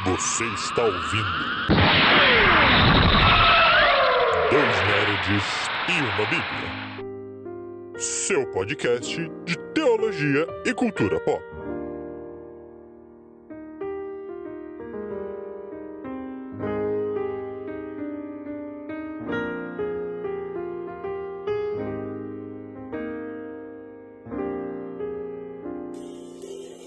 Você está ouvindo Dois Nerds e uma Bíblia, seu podcast de teologia e cultura pop.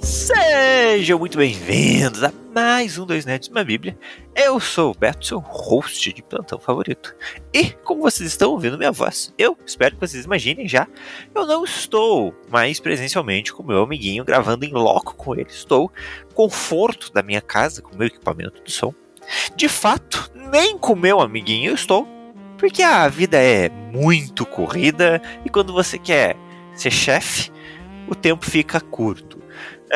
Sejam muito bem-vindos a mais um Dois Nerds e uma Bíblia. Eu sou o Beto, seu host de plantão favorito. E, como vocês estão ouvindo minha voz, eu espero que vocês imaginem já, eu não estou mais presencialmente com meu amiguinho gravando em loco com ele. Estou no conforto da minha casa, com o meu equipamento de som. De fato, nem com meu amiguinho eu estou, porque a vida é muito corrida e quando você quer ser chefe, o tempo fica curto.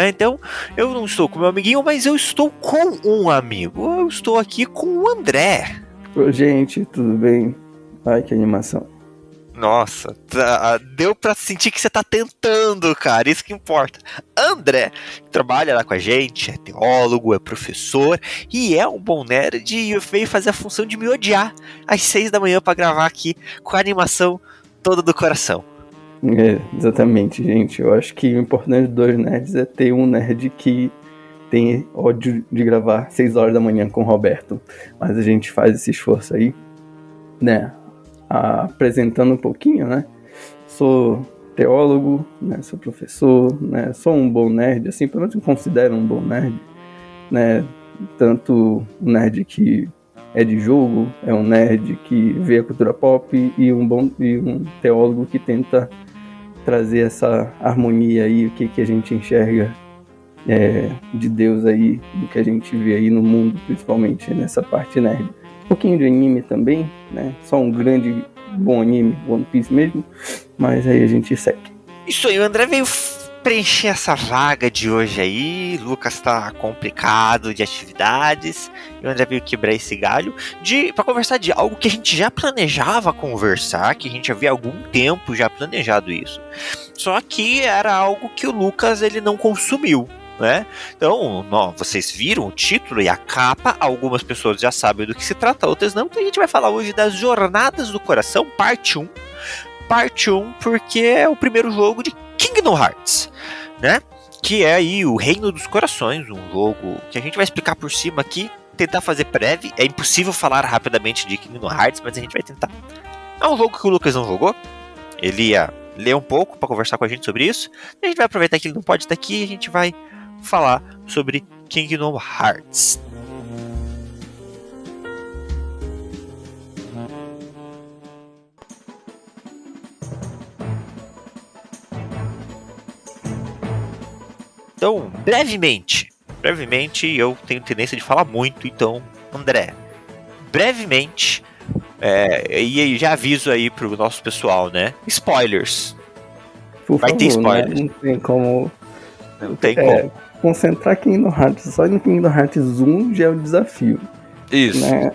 Então, eu não estou com meu amiguinho, mas eu estou com um amigo. Eu estou aqui com o André. Oi, gente, tudo bem? Ai, que animação. Nossa, deu pra sentir que você tá tentando, cara, isso que importa. André trabalha lá com a gente, é teólogo, é professor e é um bom nerd e veio fazer a função de me odiar às 6 da manhã pra gravar aqui com a animação toda do coração. É, exatamente, gente. Eu acho que o importante dos Dois Nerds é ter um nerd que tem ódio de gravar 6 horas da manhã com o Roberto. Mas a gente faz esse esforço aí, né? Apresentando um pouquinho, né? Sou teólogo, né? Sou professor, né? Sou um bom nerd, assim, pelo menos me considero um bom nerd, né? Tanto um nerd que é de jogo, é um nerd que vê a cultura pop e um teólogo que tenta trazer essa harmonia aí, o que a gente enxerga de Deus aí, do que a gente vê aí no mundo, principalmente nessa parte nerd. Um pouquinho de anime também, né? Só um grande, bom anime, One Piece mesmo, mas aí a gente segue. Isso aí, o André veio preencher essa vaga de hoje aí. Lucas tá complicado de atividades e o André veio quebrar esse galho pra conversar de algo que a gente já planejava conversar, que a gente havia há algum tempo já planejado isso, só que era algo que o Lucas ele não consumiu, né? Então, vocês viram o título e a capa, algumas pessoas já sabem do que se trata, outras não. Então a gente vai falar hoje das Jornadas do Coração, parte 1, porque é o primeiro jogo de Kingdom Hearts, né? Que é aí o Reino dos Corações, um jogo que a gente vai explicar por cima aqui, tentar fazer prévia. É impossível falar rapidamente de Kingdom Hearts, mas a gente vai tentar. É um jogo que o Lucas não jogou, ele ia ler um pouco para conversar com a gente sobre isso. A gente vai aproveitar que ele não pode estar aqui e a gente vai falar sobre Kingdom Hearts. Então, brevemente, eu tenho tendência de falar muito, então, André, brevemente, e já aviso aí pro nosso pessoal, né? Spoilers. Vai ter spoilers. Né? Não tem como. Não tem como. Concentrar Kingdom Hearts só no Kingdom Hearts 1 já é um desafio. Isso. Né?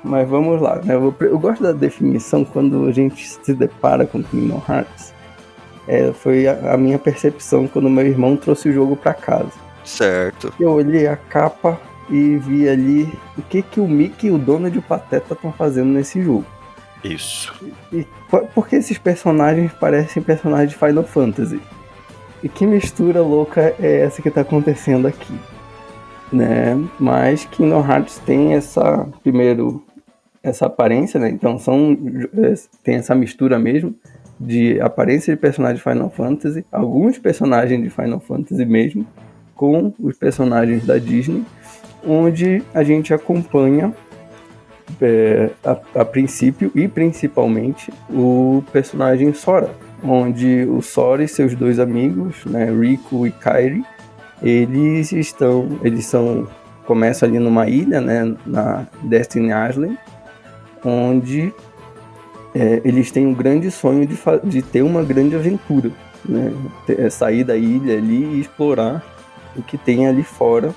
Mas vamos lá, né? Eu gosto da definição quando a gente se depara com Kingdom Hearts. Foi a minha percepção quando meu irmão trouxe o jogo pra casa. Certo. Eu olhei a capa e vi ali o que o Mickey e o Donald e o Pateta estão fazendo nesse jogo. Isso. Porque esses personagens parecem personagens de Final Fantasy. E que mistura louca é essa que tá acontecendo aqui, né? Mas Kingdom Hearts tem essa aparência, né? Então tem essa mistura mesmo de aparência de personagem de Final Fantasy, alguns personagens de Final Fantasy mesmo, com os personagens da Disney, onde a gente acompanha a princípio e principalmente o personagem Sora, onde o Sora e seus dois amigos, né, Riku e Kairi, eles começam ali numa ilha, né, na Destiny Island, onde eles têm um grande sonho de ter uma grande aventura, né? Sair da ilha ali e explorar o que tem ali fora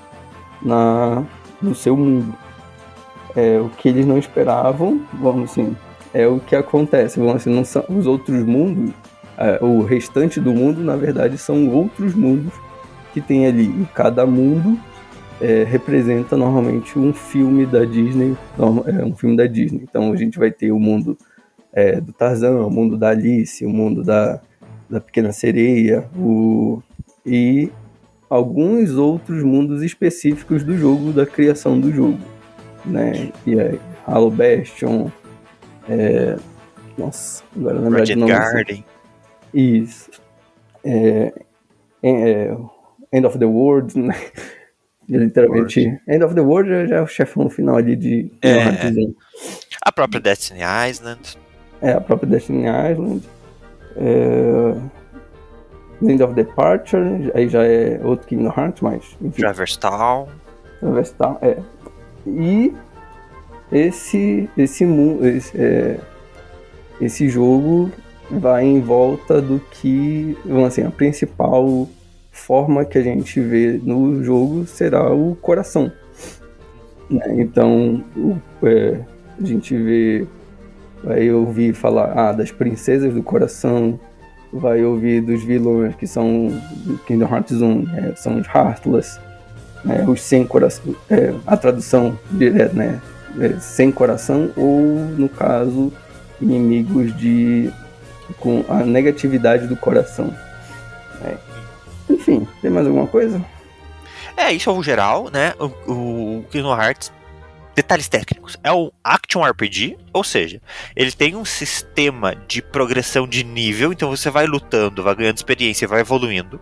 no seu mundo. O que eles não esperavam, vamos assim, é o que acontece. Vamos assim, não são os outros mundos, o restante do mundo, na verdade, são outros mundos que tem ali. E cada mundo representa normalmente um filme da Disney, um filme da Disney. Então a gente vai ter o mundo do Tarzan, o mundo da Alice, o mundo da Pequena Sereia, e alguns outros mundos específicos do jogo, da criação do jogo, né? E é Hollow Bastion, nossa, agora eu lembro de nome. Garden. Isso. End of the World, né? Literalmente, End of the World já é o chefão final ali de Kingdom Hearts 1. A própria Destiny Island. A própria Destiny Island. End of Departure, aí já é outro Kingdom Hearts, mas enfim. Traverse Town, E esse jogo vai em volta do que, vamos assim, a principal forma que a gente vê no jogo será o coração. Então, a gente vai ouvir falar das princesas do coração, vai ouvir dos vilões que são do Kingdom Hearts 1, são os Heartless, os sem coração, a tradução direta, né? Sem coração, ou no caso, inimigos com a negatividade do coração. Enfim, tem mais alguma coisa? Isso é o geral, né? O Kingdom Hearts, detalhes técnicos, é um Action RPG, ou seja, ele tem um sistema de progressão de nível, então você vai lutando, vai ganhando experiência, vai evoluindo,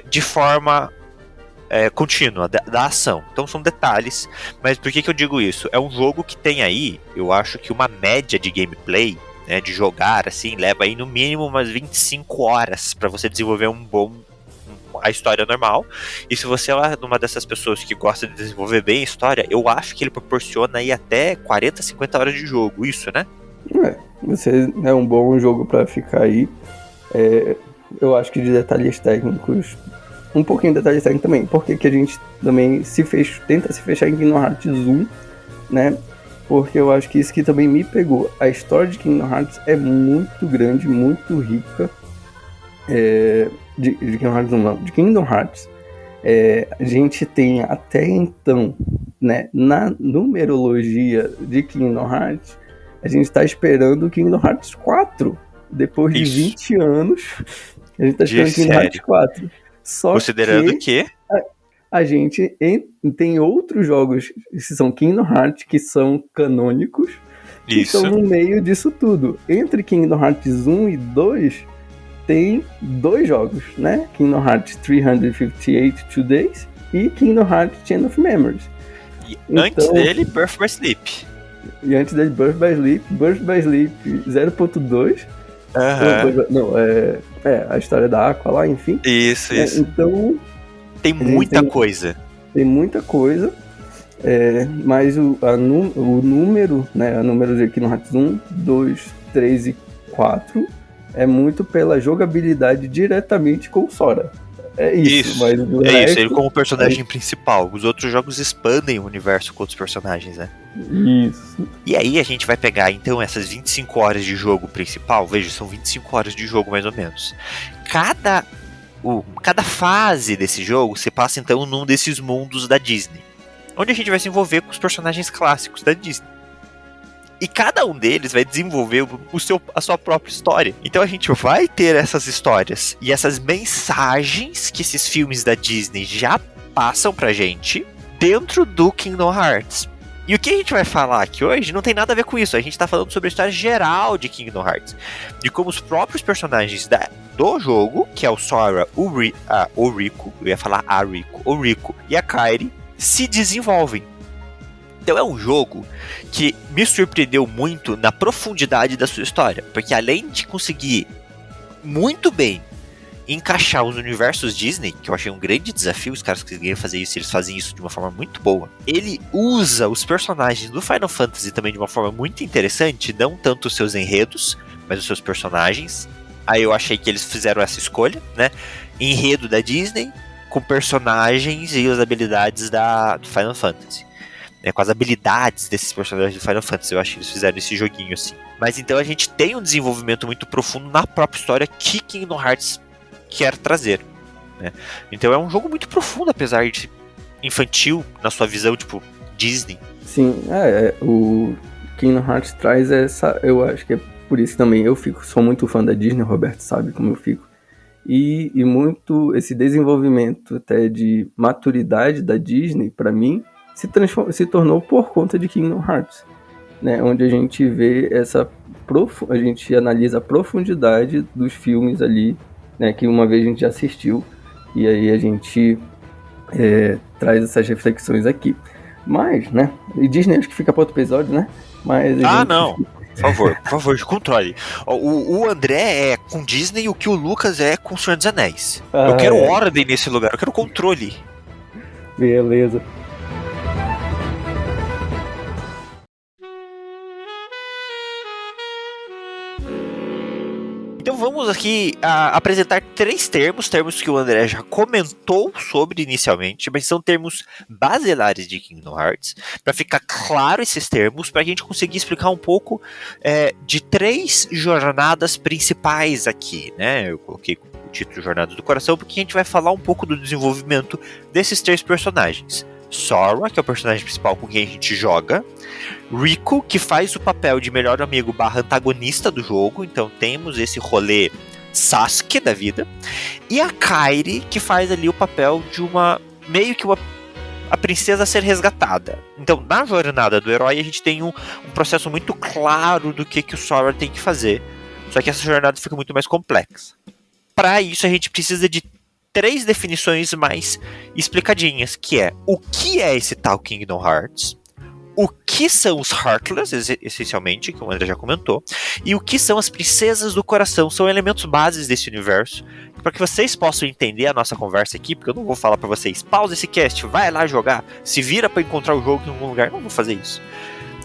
de forma contínua, da ação. Então são detalhes, mas por que eu digo isso? É um jogo que tem aí, eu acho que uma média de gameplay, né, de jogar, assim, leva aí no mínimo umas 25 horas para você desenvolver a história normal. E se você é uma dessas pessoas que gosta de desenvolver bem a história, eu acho que ele proporciona aí até 40, 50 horas de jogo, isso, né? Você é um bom jogo para ficar aí. Eu acho que de detalhes técnicos, um pouquinho de detalhes técnicos também, porque que a gente também tenta se fechar em Kingdom Hearts 1, né? Porque eu acho que isso que também me pegou. A história de Kingdom Hearts é muito grande, muito rica. De Kingdom Hearts 1 não, de Kingdom Hearts. A gente tem até então, né, na numerologia de Kingdom Hearts, a gente está esperando o Kingdom Hearts 4. Depois de 20 anos, a gente está esperando o Kingdom Hearts 4. Só considerando que a gente tem outros jogos que são Kingdom Hearts, que são canônicos, que estão no meio disso tudo. Entre Kingdom Hearts 1 e 2, tem 2 jogos, né? Kingdom Hearts 358 Days e Kingdom Hearts Chain of Memories. E antes dele, Birth by Sleep. E antes dele, Birth by Sleep 0.2. Não, a história da Aqua lá, enfim. Isso. Então, tem muita coisa. Tem muita coisa. Mas o número, né? A número de Kingdom Hearts 1, 2, 3 e 4 é muito pela jogabilidade diretamente com o Sora. Isso. Mas ele como personagem principal. Os outros jogos expandem o universo com outros personagens, né? Isso. E aí a gente vai pegar, então, essas 25 horas de jogo principal. Veja, são 25 horas de jogo, mais ou menos. Cada fase desse jogo se passa, então, num desses mundos da Disney, onde a gente vai se envolver com os personagens clássicos da Disney. E cada um deles vai desenvolver a sua própria história. Então a gente vai ter essas histórias e essas mensagens que esses filmes da Disney já passam pra gente dentro do Kingdom Hearts. E o que a gente vai falar aqui hoje não tem nada a ver com isso. A gente tá falando sobre a história geral de Kingdom Hearts. De como os próprios personagens do jogo, que é o Sora, o Riku, eu ia falar o Riku e a Kairi, se desenvolvem. Então é um jogo que me surpreendeu muito na profundidade da sua história, porque além de conseguir muito bem encaixar os universos Disney, que eu achei um grande desafio, os caras conseguiram fazer isso, eles fazem isso de uma forma muito boa. Ele usa os personagens do Final Fantasy também de uma forma muito interessante, não tanto os seus enredos, mas os seus personagens. Aí eu achei que eles fizeram essa escolha, né? Enredo da Disney com personagens e as habilidades do Final Fantasy. Com as habilidades desses personagens do Final Fantasy, eu acho que eles fizeram esse joguinho assim. Mas então a gente tem um desenvolvimento muito profundo na própria história que Kingdom Hearts quer trazer, né? Então é um jogo muito profundo, apesar de infantil na sua visão, tipo, Disney. Sim, o Kingdom Hearts traz essa, eu acho que é por isso também sou muito fã da Disney, o Roberto sabe como eu fico, e muito esse desenvolvimento até de maturidade da Disney, pra mim, se tornou por conta de Kingdom Hearts, né, onde a gente vê a gente analisa a profundidade dos filmes ali, né, que uma vez a gente já assistiu, e aí a gente traz essas reflexões aqui. Mas, né, e Disney acho que fica para outro episódio, né? Mas Não. Por favor, controle. O André é com Disney o que o Lucas é com o Senhor dos Anéis. Eu quero ordem nesse lugar, eu quero controle. Beleza. Então vamos aqui apresentar 3 termos que o André já comentou sobre inicialmente, mas são termos basilares de Kingdom Hearts, para ficar claro esses termos, para a gente conseguir explicar um pouco de 3 jornadas principais aqui, né? Eu coloquei o título Jornada do Coração, porque a gente vai falar um pouco do desenvolvimento desses 3 personagens. Sora, que é o personagem principal com quem a gente joga, Riku, que faz o papel de melhor amigo / antagonista do jogo, então temos esse rolê Sasuke da vida, e a Kairi, que faz ali o papel de a princesa a ser resgatada. Então, na jornada do herói, a gente tem um processo muito claro do que o Sora tem que fazer, só que essa jornada fica muito mais complexa. Para isso, a gente precisa de 3 definições mais explicadinhas, que é o que é esse tal Kingdom Hearts, o que são os Heartless, essencialmente, que o André já comentou, e o que são as princesas do coração, são elementos bases desse universo, para que vocês possam entender a nossa conversa aqui, porque eu não vou falar para vocês, pausa esse cast, vai lá jogar, se vira para encontrar o jogo em algum lugar, não vou fazer isso.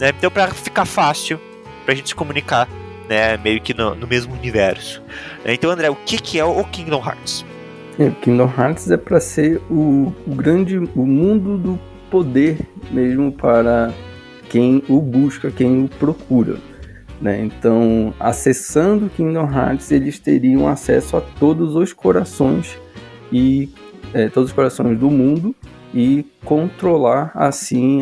Né? Então, para ficar fácil, pra gente se comunicar, né, meio que no mesmo universo. Então, André, o que é o Kingdom Hearts? Kingdom Hearts é para ser o mundo do poder mesmo para quem o busca, quem o procura, né? Então, acessando Kingdom Hearts, eles teriam acesso a todos os corações todos os corações do mundo e controlar assim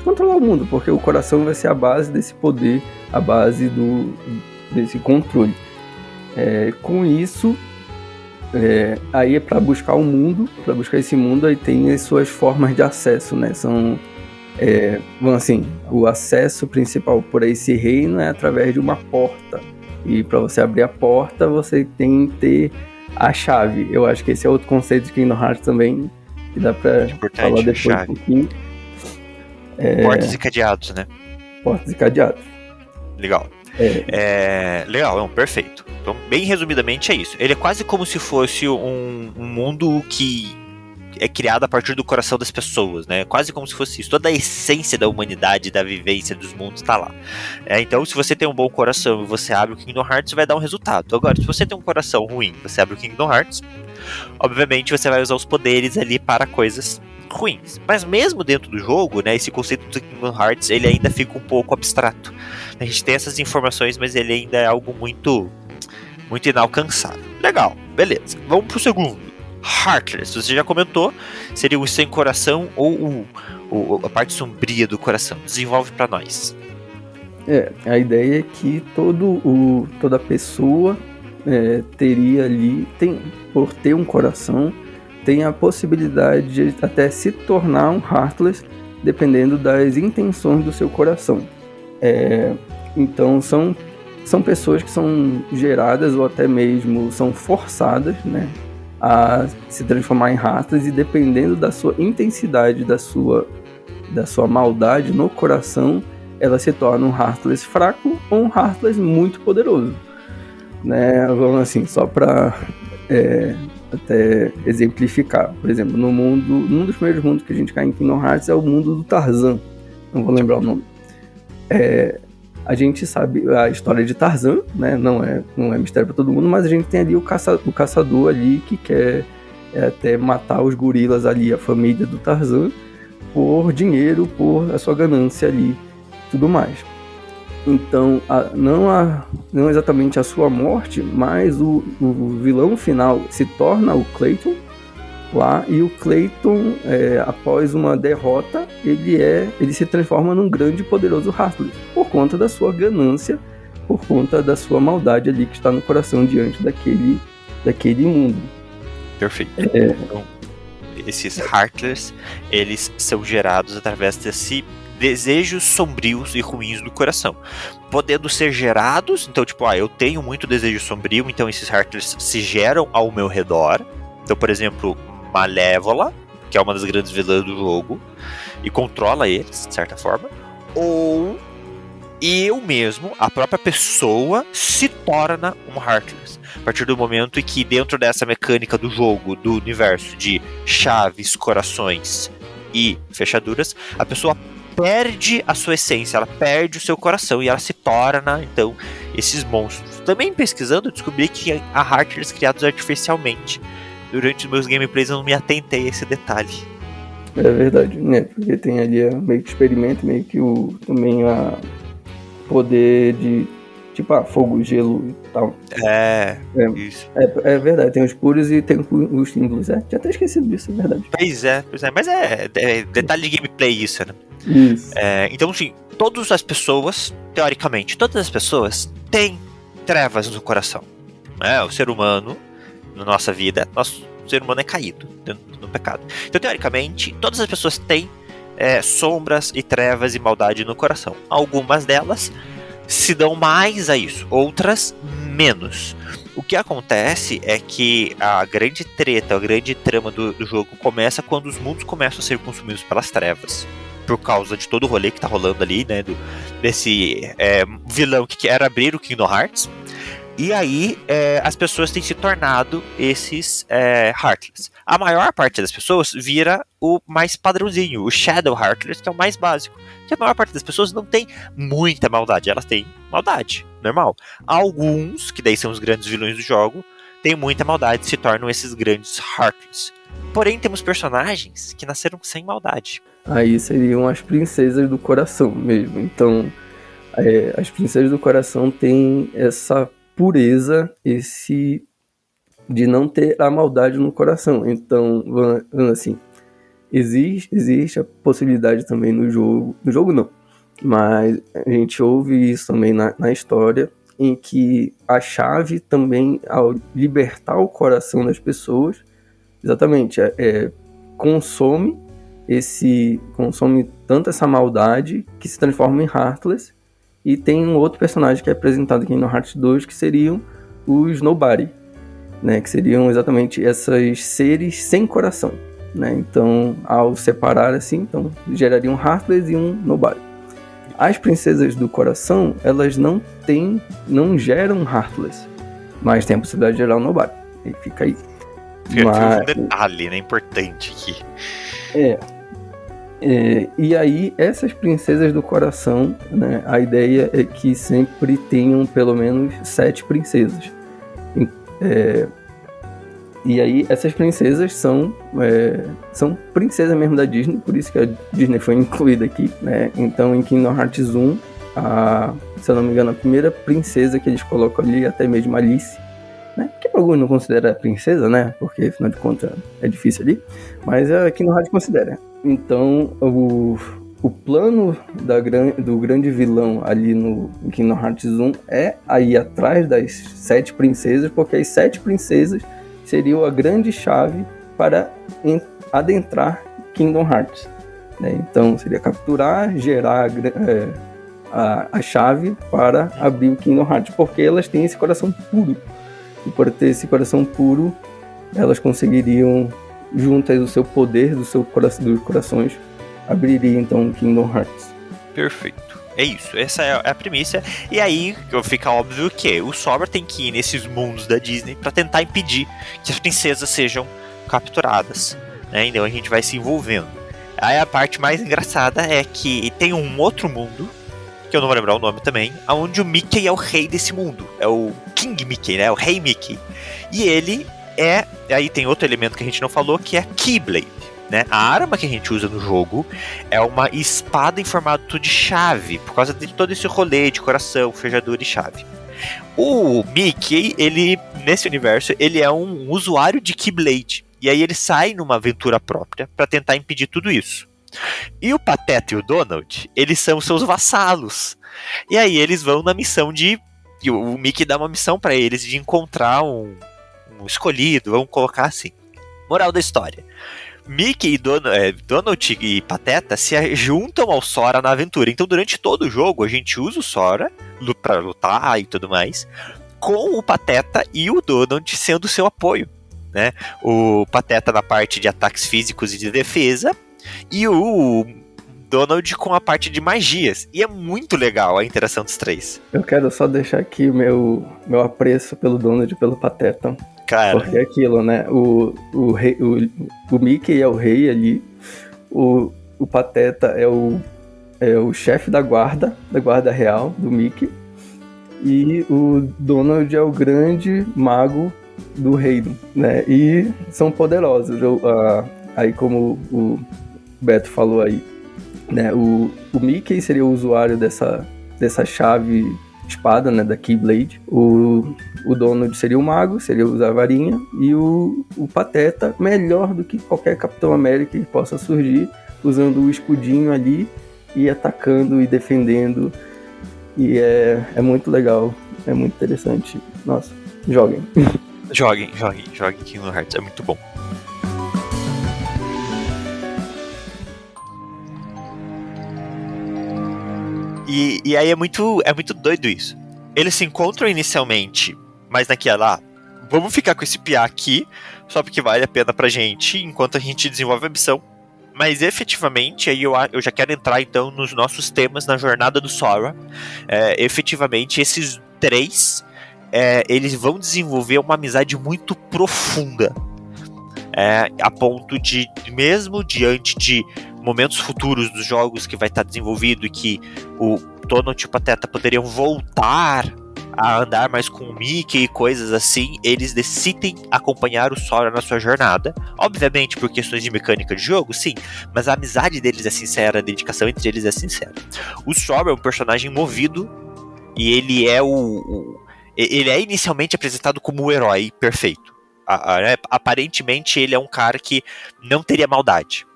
controlar o mundo, porque o coração vai ser a base desse poder, a base desse controle. Com isso, aí é para buscar o mundo, para buscar esse mundo, aí tem as suas formas de acesso, né? São, vamos assim, o acesso principal por esse reino é através de uma porta. E para você abrir a porta, você tem que ter a chave. Eu acho que esse é outro conceito de Kingdom Hearts também, que dá para falar depois um pouquinho. Portas e cadeados, né? Portas e cadeados. Legal. Legal, perfeito. Então, bem resumidamente é isso. Ele é quase como se fosse um mundo que é criado a partir do coração das pessoas, né? Quase como se fosse isso. Toda a essência da humanidade, da vivência dos mundos está lá. Então, se você tem um bom coração e você abre o Kingdom Hearts, vai dar um resultado. Agora, se você tem um coração ruim e você abre o Kingdom Hearts, obviamente você vai usar os poderes ali para coisas ruins. Mas mesmo dentro do jogo, né, esse conceito do Kingdom Hearts, ele ainda fica um pouco abstrato. A gente tem essas informações, mas ele ainda é algo muito inalcançável. Legal, beleza. Vamos pro segundo. Heartless, você já comentou, seria o sem coração ou a parte sombria do coração. Desenvolve pra nós. A ideia é que toda pessoa teria ali, por ter um coração, tem a possibilidade de até se tornar um Heartless, dependendo das intenções do seu coração. Então são pessoas que são geradas ou até mesmo são forçadas, né, a se transformar em Heartless, e dependendo da sua intensidade, da sua maldade no coração, ela se torna um Heartless fraco ou um Heartless muito poderoso, né? Vamos assim, só para até exemplificar. Por exemplo, num dos primeiros mundos que a gente cai em Kingdom Hearts é o mundo do Tarzan. Não vou lembrar o nome. A gente sabe a história de Tarzan, né? Não é mistério para todo mundo, mas a gente tem ali o caçador ali que quer até matar os gorilas ali, a família do Tarzan, por dinheiro, por a sua ganância ali, tudo mais. Então, não exatamente a sua morte, mas o vilão final se torna o Clayton, lá, e o Clayton, após uma derrota, ele se transforma num grande e poderoso Heartless, por conta da sua ganância, por conta da sua maldade ali que está no coração diante daquele mundo. Perfeito. Então, esses Heartless, eles são gerados através desse desejos sombrios e ruins do coração, podendo ser gerados. Então, tipo, eu tenho muito desejo sombrio, então esses Heartless se geram ao meu redor. Então, por exemplo, Malévola, que é uma das grandes vilãs do jogo, e controla eles, de certa forma. Ou eu mesmo, a própria pessoa, se torna um Heartless. A partir do momento em que, dentro dessa mecânica do jogo, do universo de chaves, corações e fechaduras, a pessoa perde a sua essência, ela perde o seu coração e ela se torna, então, esses monstros. Também pesquisando, eu descobri que há Heartless criados artificialmente. Durante os meus gameplays eu não me atentei a esse detalhe. É verdade, né? Porque tem ali meio que experimento, meio que também a poder de, tipo, fogo, gelo e tal. Isso. É verdade, tem os puros e tem os símbolos. Tinha até esquecido disso, é verdade. Pois é, mas é detalhe de gameplay isso, né? Isso. Então, assim, todas as pessoas, teoricamente, todas as pessoas têm trevas no coração. O ser humano, na nossa vida, o ser humano é caído no pecado. Então, teoricamente, todas as pessoas têm sombras e trevas e maldade no coração. Algumas delas se dão mais a isso, outras menos. O que acontece é que a grande treta, a grande trama do jogo começa quando os mundos começam a ser consumidos pelas trevas. Por causa de todo o rolê que tá rolando ali, né? Desse vilão que quer abrir o Kingdom Hearts. E aí, as pessoas têm se tornado esses Heartless. A maior parte das pessoas vira o mais padrãozinho, o Shadow Heartless, que é o mais básico. Que a maior parte das pessoas não tem muita maldade, elas têm maldade, normal. Alguns, que daí são os grandes vilões do jogo, têm muita maldade e se tornam esses grandes Heartless. Porém, temos personagens que nasceram sem maldade. Aí seriam as princesas do coração mesmo. Então, as princesas do coração têm essa pureza, de não ter a maldade no coração. Então, assim, existe a possibilidade também no jogo não, mas a gente ouve isso também na história, em que a chave também, ao libertar o coração das pessoas, exatamente, consome tanto essa maldade que se transforma em Heartless. E tem um outro personagem que é apresentado aqui no Hearts 2, que seriam os Nobody, né? Que seriam exatamente esses seres sem coração, né? Então, ao separar assim, então geraria um Heartless e um Nobody. As princesas do coração, elas não geram Heartless, mas tem a possibilidade de gerar um Nobody. E fica aí. Um detalhe, né, importante aqui. E aí, essas princesas do coração, né, a ideia é que sempre tenham pelo menos 7 princesas. E aí, essas princesas são princesas mesmo da Disney, por isso que a Disney foi incluída aqui, né? Então, em Kingdom Hearts 1, se eu não me engano, a primeira princesa que eles colocam ali, até mesmo Alice, né? Que alguns não consideram princesa, né? Porque, afinal de contas, é difícil ali. Mas a Kingdom Hearts considera. Então, o plano do grande vilão ali no Kingdom Hearts 1 é ir atrás das 7 princesas, porque as 7 princesas seriam a grande chave para adentrar Kingdom Hearts, né? Então, seria capturar, gerar a chave para abrir o Kingdom Hearts, porque elas têm esse coração puro. E por ter esse coração puro, elas conseguiriam, juntas o seu poder dos corações, abriria então o Kingdom Hearts. Perfeito. É isso, essa é a premissa. E aí fica óbvio que o Sora tem que ir nesses mundos da Disney para tentar impedir que as princesas sejam capturadas, né? Então a gente vai se envolvendo. Aí a parte mais engraçada é que tem um outro mundo, que eu não vou lembrar o nome também, onde o Mickey é o rei desse mundo. É o King Mickey, né? O rei Mickey. E ele aí tem outro elemento que a gente não falou, que é Keyblade, né? A arma que a gente usa no jogo é uma espada em formato de chave, por causa de todo esse rolê de coração, fechadura e chave. O Mickey, nesse universo, ele é um usuário de Keyblade. E aí eles saem numa aventura própria para tentar impedir tudo isso. E o Pateta e o Donald, eles são seus vassalos. E aí eles vão na missão de... O Mickey dá uma missão para eles de encontrar um escolhido, vamos colocar assim. Moral da história. Mickey e Donald e Pateta se juntam ao Sora na aventura. Então durante todo o jogo a gente usa o Sora pra lutar e tudo mais, com o Pateta e o Donald sendo seu apoio, né? O Pateta na parte de ataques físicos e de defesa, e o Donald com a parte de magias. E é muito legal a interação dos três. Eu quero só deixar aqui meu apreço pelo Donald e pelo Pateta. Cara. Porque é aquilo, né? O Mickey é o rei ali. O Pateta é o chefe da guarda real do Mickey. E o Donald é o grande mago do reino, né? E são poderosos. Aí como o Beto falou aí, né? O Mickey seria o usuário dessa chave espada, né? Da Keyblade. O Donald seria o mago, seria usar a varinha. E o Pateta, melhor do que qualquer Capitão América que possa surgir, usando o escudinho ali e atacando e defendendo. E é muito legal, é muito interessante. Nossa, joguem. Joguem Kingdom Hearts, é muito bom. E aí é muito doido isso. Eles se encontram inicialmente, mas naquela, vamos ficar com esse piá aqui, só porque vale a pena pra gente, enquanto a gente desenvolve a missão. Mas efetivamente, aí eu já quero entrar então nos nossos temas na jornada do Sora. Efetivamente, esses três, eles vão desenvolver uma amizade muito profunda. A ponto de, mesmo diante de momentos futuros dos jogos que vai estar desenvolvido e que o Donald e o Pateta poderiam voltar a andar mais com o Mickey e coisas assim, eles decidem acompanhar o Sora na sua jornada. Obviamente por questões de mecânica de jogo, sim, mas a amizade deles é sincera, a dedicação entre eles é sincera. O Sora é um personagem movido e ele é inicialmente apresentado como o herói perfeito. Aparentemente ele é um cara que não teria maldade,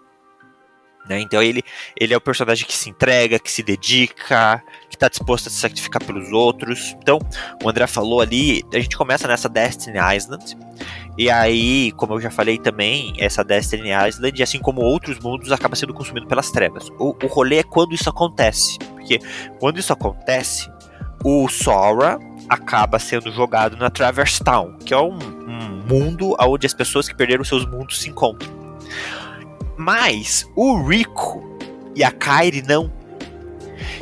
né? Então ele é o personagem que se entrega, que se dedica, que está disposto a se sacrificar pelos outros. Então o André falou ali, a gente começa nessa Destiny Island, e aí, como eu já falei também, essa Destiny Island, assim como outros mundos, acaba sendo consumido pelas trevas. O rolê é quando isso acontece, porque quando isso acontece, o Sora acaba sendo jogado na Traverse Town, que é um mundo onde as pessoas que perderam seus mundos se encontram. Mas o Rico e a Kairi não.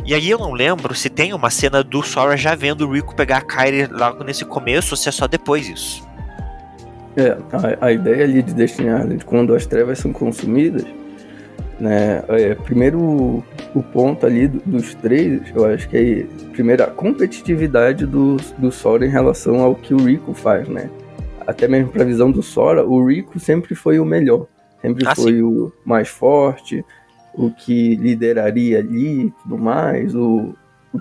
E aí eu não lembro se tem uma cena do Sora já vendo o Rico pegar a Kairi logo nesse começo ou se é só depois isso. A ideia ali de Destiny Island, quando as trevas são consumidas, né? Primeiro o ponto ali dos três, eu acho que é primeiro a competitividade do Sora em relação ao que o Rico faz, né? Até mesmo pra visão do Sora, o Rico sempre foi o melhor, sempre foi sim. o mais forte, o que lideraria ali e tudo mais, o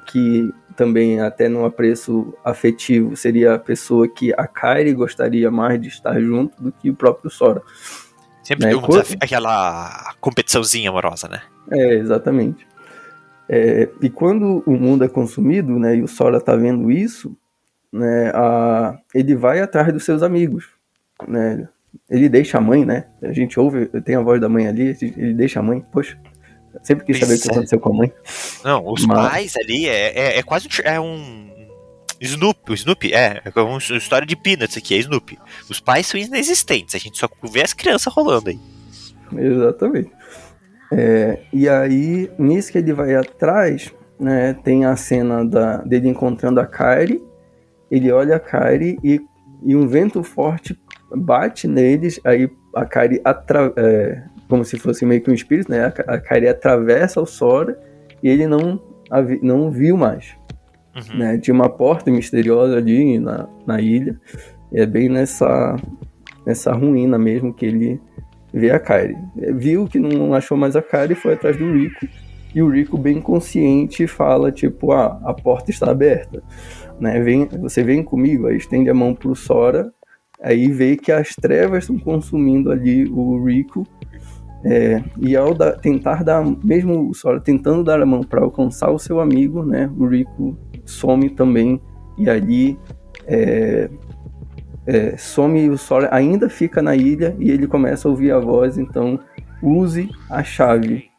que também até num apreço afetivo seria a pessoa que a Kairi gostaria mais de estar junto do que o próprio Sora. Sempre Né? Aquela competiçãozinha amorosa, né? Exatamente. E quando o mundo é consumido, né, e o Sora tá vendo isso, né, ele vai atrás dos seus amigos, né? Ele deixa a mãe, né? A gente ouve, tem a voz da mãe ali, ele deixa a mãe, poxa, sempre quis saber o que aconteceu com a mãe. Não, os pais ali é quase um Snoopy, o Snoopy é uma história de Peanuts aqui, é Snoopy. Os pais são inexistentes, a gente só vê as crianças rolando aí. Exatamente. E aí, nisso que ele vai atrás, né, tem a cena dele encontrando a Kairi, ele olha a Kairi e um vento forte bate neles, aí a Kairi como se fosse meio que um espírito, né, a Kairi atravessa o Sora e ele não viu mais. Uhum. Né, tinha uma porta misteriosa ali na ilha, e é bem nessa ruína mesmo que ele vê a Kairi. Viu que não achou mais a Kairi e foi atrás do Rico, e o Rico bem consciente fala tipo, a porta está aberta, né, você vem comigo, aí estende a mão pro Sora, aí vê que as trevas estão consumindo ali o Rico. E ao tentar dar, mesmo o Sora tentando dar a mão para alcançar o seu amigo, né, o Rico some também, e ali some, e o Sora ainda fica na ilha, e ele começa a ouvir a voz, então use a chave,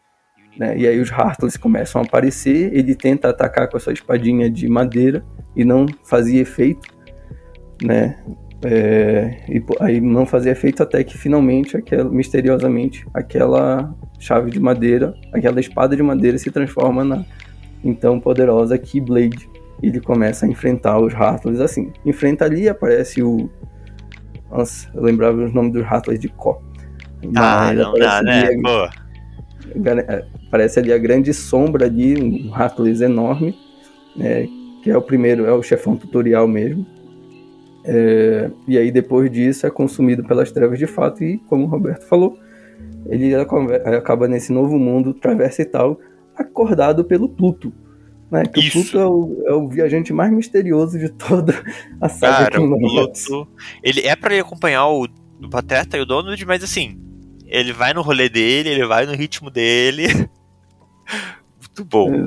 né? E aí os Heartless começam a aparecer, ele tenta atacar com a sua espadinha de madeira, e não fazia efeito, né? E aí não fazia efeito até que finalmente, misteriosamente, aquela chave de madeira, aquela espada de madeira se transforma na então poderosa Keyblade. E ele começa a enfrentar os Heartless assim. Enfrenta ali, aparece o... Nossa, eu lembrava os nomes dos Heartless de cor. Mas não dá, né? Pô. Aparece ali a grande sombra ali, um Heartless enorme, né, que é o primeiro, é o chefão tutorial mesmo. E aí depois disso é consumido pelas trevas de fato, e como o Roberto falou, ele acaba nesse novo mundo traversital, acordado pelo Pluto, né? Que Isso. O Pluto é o viajante mais misterioso de toda a saga. Cara, o Pluto, ele é pra ele acompanhar o Pateta e o Donald, mas assim, ele vai no rolê dele, ele vai no ritmo dele. Muito bom.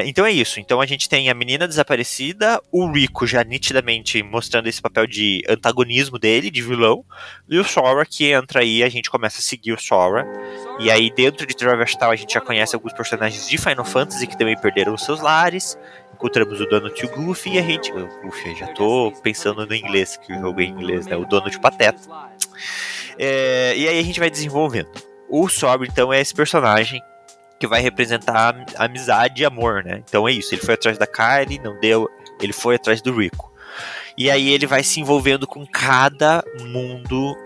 Então é isso. Então a gente tem a menina desaparecida, o Rico já nitidamente mostrando esse papel de antagonismo dele, de vilão, e o Sora que entra aí, a gente começa a seguir o Sora. E aí dentro de Traversal a gente já conhece alguns personagens de Final Fantasy que também perderam os seus lares. Encontramos o Donald e o Goofy, e a gente... Goofy, já tô pensando no inglês, que o jogo é em inglês, né? O Donald e o Pateta. E aí a gente vai desenvolvendo. O Sora, então, é esse personagem que vai representar amizade e amor, né? Então é isso, ele foi atrás da Kylie, não deu, ele foi atrás do Rico. E aí ele vai se envolvendo com cada mundo,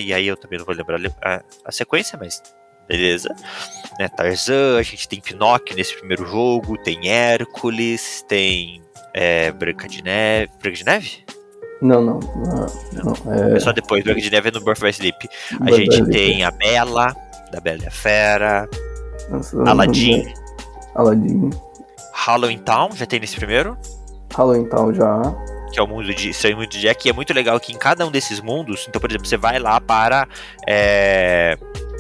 e aí eu também não vou lembrar a sequência, mas beleza. Né, Tarzan, a gente tem Pinóquio nesse primeiro jogo, tem Hércules, tem Branca de Neve. Branca de Neve? Não. É só depois, Branca de Neve é no Birth by Sleep. A gente tem a Bela, da Bela e a Fera. Nossa, Aladdin. Halloween Town, já tem nesse primeiro? Halloween Town já. Que é o mundo de Estranho Mundo de Jack. E é muito legal que em cada um desses mundos, então, por exemplo, você vai lá para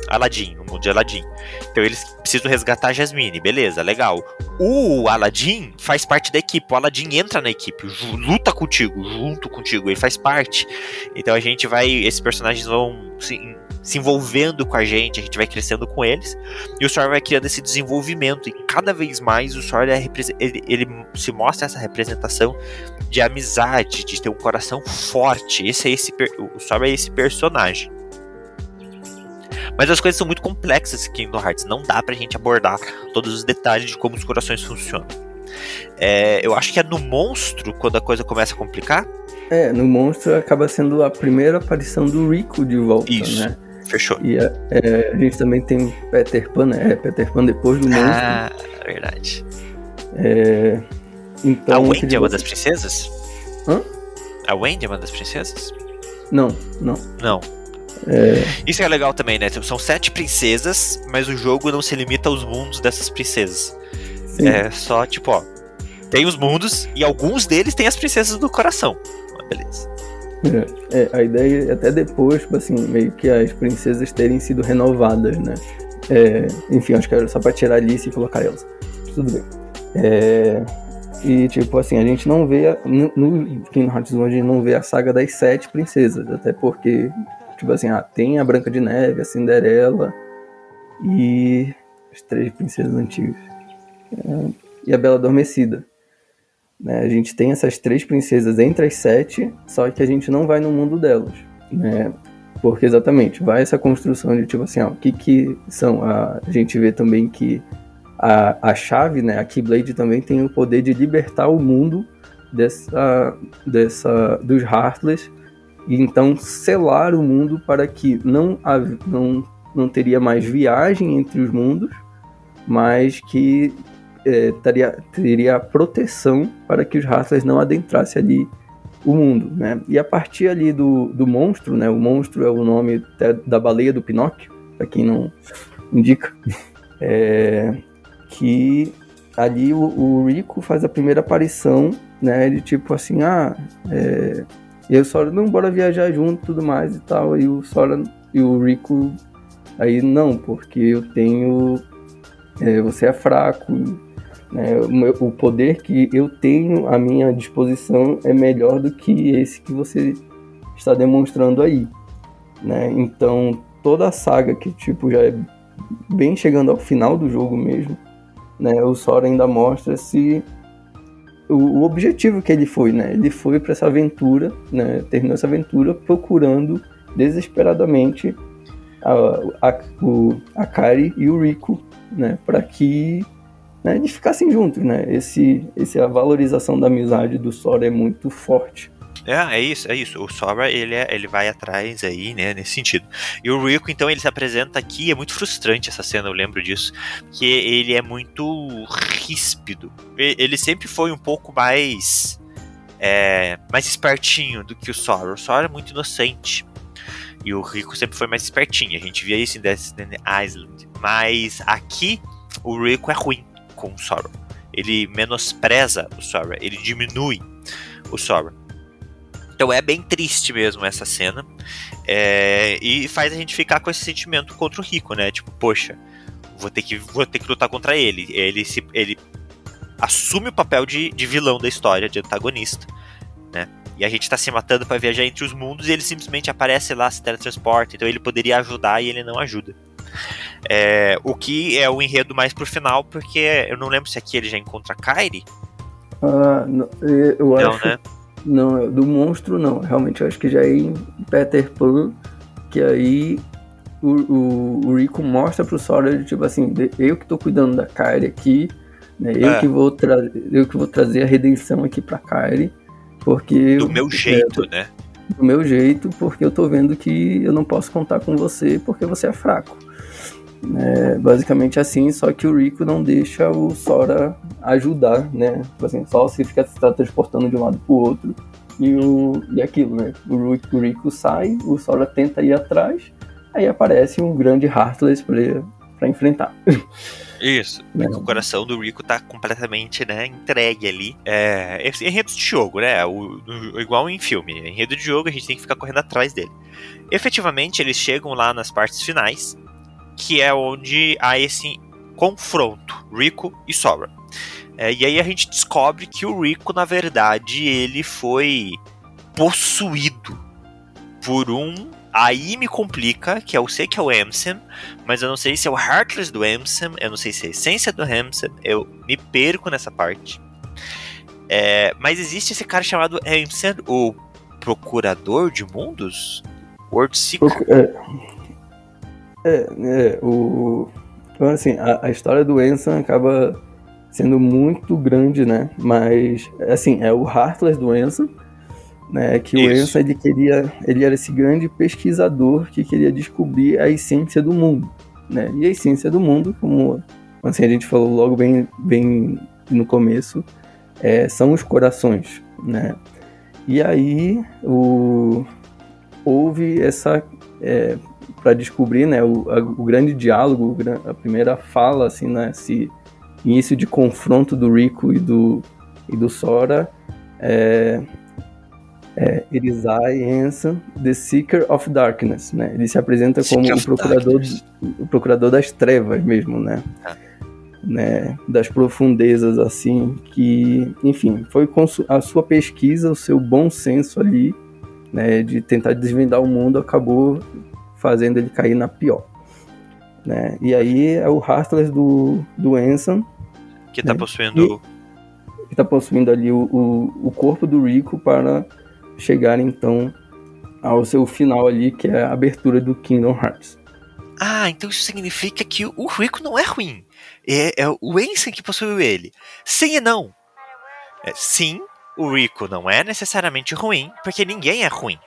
Aladdin, no mundo de Aladdin. Então eles precisam resgatar a Jasmine, beleza, legal. O Aladdin faz parte da equipe, o Aladdin entra na equipe, luta contigo, junto contigo, ele faz parte. Então a gente vai, esses personagens vão se envolvendo com a gente vai crescendo com eles, e o Sora vai criando esse desenvolvimento, e cada vez mais o Sora ele se mostra essa representação de amizade, de ter um coração forte. O Sora é esse personagem. Mas as coisas são muito complexas aqui em Kingdom Hearts, não dá pra gente abordar todos os detalhes de como os corações funcionam. Eu acho que é no monstro quando a coisa começa a complicar. No monstro acaba sendo a primeira aparição do Rico de volta, isso, né? Fechou. E a gente também tem Peter Pan, né? Peter Pan depois do monstro. Ah, verdade. Então, a Wendy é uma das princesas? Hã? A Wendy é uma das princesas? Não. Isso é legal também, né? São 7 princesas, mas o jogo não se limita aos mundos dessas princesas. Sim. É só, tipo, ó, tem os mundos e alguns deles têm as princesas do coração. Beleza. A ideia é até depois, tipo assim, meio que as princesas terem sido renovadas, né? Enfim, acho que era só pra tirar a Alice e colocar elas. Tudo bem. E tipo assim, a gente não vê no Kingdom Hearts 1 a gente não vê a saga das 7 princesas, até porque tipo assim, tem a Branca de Neve, a Cinderela e as 3 princesas antigas, e a Bela Adormecida, né? A gente tem essas 3 princesas entre as 7, só que a gente não vai no mundo delas, né? Porque exatamente, vai essa construção de tipo assim, o que são, a gente vê também que a chave, né, a Keyblade também tem o poder de libertar o mundo dos Heartless, e então selar o mundo para que não teria mais viagem entre os mundos, mas que teria proteção para que os Heartless não adentrassem ali o mundo, né? E a partir ali do monstro, né? O monstro é o nome da baleia do Pinóquio, para quem não indica, que ali o Rico faz a primeira aparição, né? De tipo assim, E aí o Sora, não, bora viajar junto e tudo mais e tal. Aí o Sora e o Rico, aí não, porque eu tenho... você é fraco, né? O poder que eu tenho à minha disposição é melhor do que esse que você está demonstrando aí, né? Então, toda a saga que, tipo, já é bem chegando ao final do jogo mesmo, né? O Sora ainda mostra o objetivo que ele foi, né? Ele foi para essa aventura, né? Terminou essa aventura procurando desesperadamente a Kairi e o Rico, né? Para que, né, eles ficassem juntos, né? A valorização da amizade do Sora é muito forte. É isso. O Sora, ele vai atrás aí, né, nesse sentido. E o Rico, então, ele se apresenta aqui, é muito frustrante essa cena, eu lembro disso, porque ele é muito ríspido. Ele sempre foi um pouco mais espertinho do que o Sora. O Sora é muito inocente. E o Rico sempre foi mais espertinho. A gente via isso em Destiny Island. Mas aqui, o Rico é ruim com o Sora. Ele menospreza o Sora. Ele diminui o Sora. Então é bem triste mesmo essa cena. E faz a gente ficar com esse sentimento contra o Rico, né? Tipo, poxa, vou ter que lutar contra ele. Ele assume o papel de vilão da história, de antagonista, né? E a gente tá se matando pra viajar entre os mundos e ele simplesmente aparece lá, se teletransporta. Então ele poderia ajudar e ele não ajuda. O que é o enredo mais pro final, porque eu não lembro se aqui ele já encontra a Kairi. Não, eu acho... né? Não, do monstro não. Realmente eu acho que já é em Peter Pan, que aí o Rico mostra pro Sora, tipo assim, eu que tô cuidando da Kairi aqui, né? Eu que vou trazer a redenção aqui pra Kairi, porque... Do meu jeito, né? Do meu jeito, porque eu tô vendo que eu não posso contar com você porque você é fraco. Basicamente assim, só que o Rico não deixa o Sora ajudar, né? Assim, só se fica se transportando de um lado pro outro e aquilo, né? O Rico sai, o Sora tenta ir atrás, aí aparece um grande Heartless pra enfrentar. Isso, porque o coração do Rico tá completamente, né, entregue ali. Enredo de jogo, né? Igual em filme. Enredo de jogo, a gente tem que ficar correndo atrás dele. Efetivamente, eles chegam lá nas partes finais, que é onde há esse confronto, Rico e Sora. E aí a gente descobre que o Rico, na verdade, ele foi possuído por aí me complica, que eu sei que é o Ansem, mas eu não sei se é o Heartless do Ansem, eu não sei se é a essência do Ansem, eu me perco nessa parte. Mas existe esse cara chamado Ansem, o Procurador de Mundos? World Seeker? Assim, a história do Ansem acaba sendo muito grande, né? Mas, assim, é o Heartless do Ansem, né? Que o Ansem, ele era esse grande pesquisador que queria descobrir a essência do mundo, né? E a essência do mundo, como assim, a gente falou logo bem no começo, são os corações, né? E aí houve essa... para descobrir, né, o grande diálogo, a primeira fala, assim, né, esse início de confronto do Rico e do Sora, Erizai Ansem, The Seeker of Darkness, né? Ele se apresenta como o procurador das trevas mesmo, né? Né? Das profundezas, assim, que, enfim, foi com a sua pesquisa, o seu bom senso ali, né, de tentar desvendar o mundo, acabou fazendo ele cair na pior, né? E aí é o Heartless do Ansem que tá possuindo... Que tá possuindo ali o corpo do Rico para chegar, então, ao seu final ali, que é a abertura do Kingdom Hearts. Então isso significa que o Rico não é ruim. É o Ansem que possuiu ele. Sim e não. Sim, o Rico não é necessariamente ruim, porque ninguém é ruim.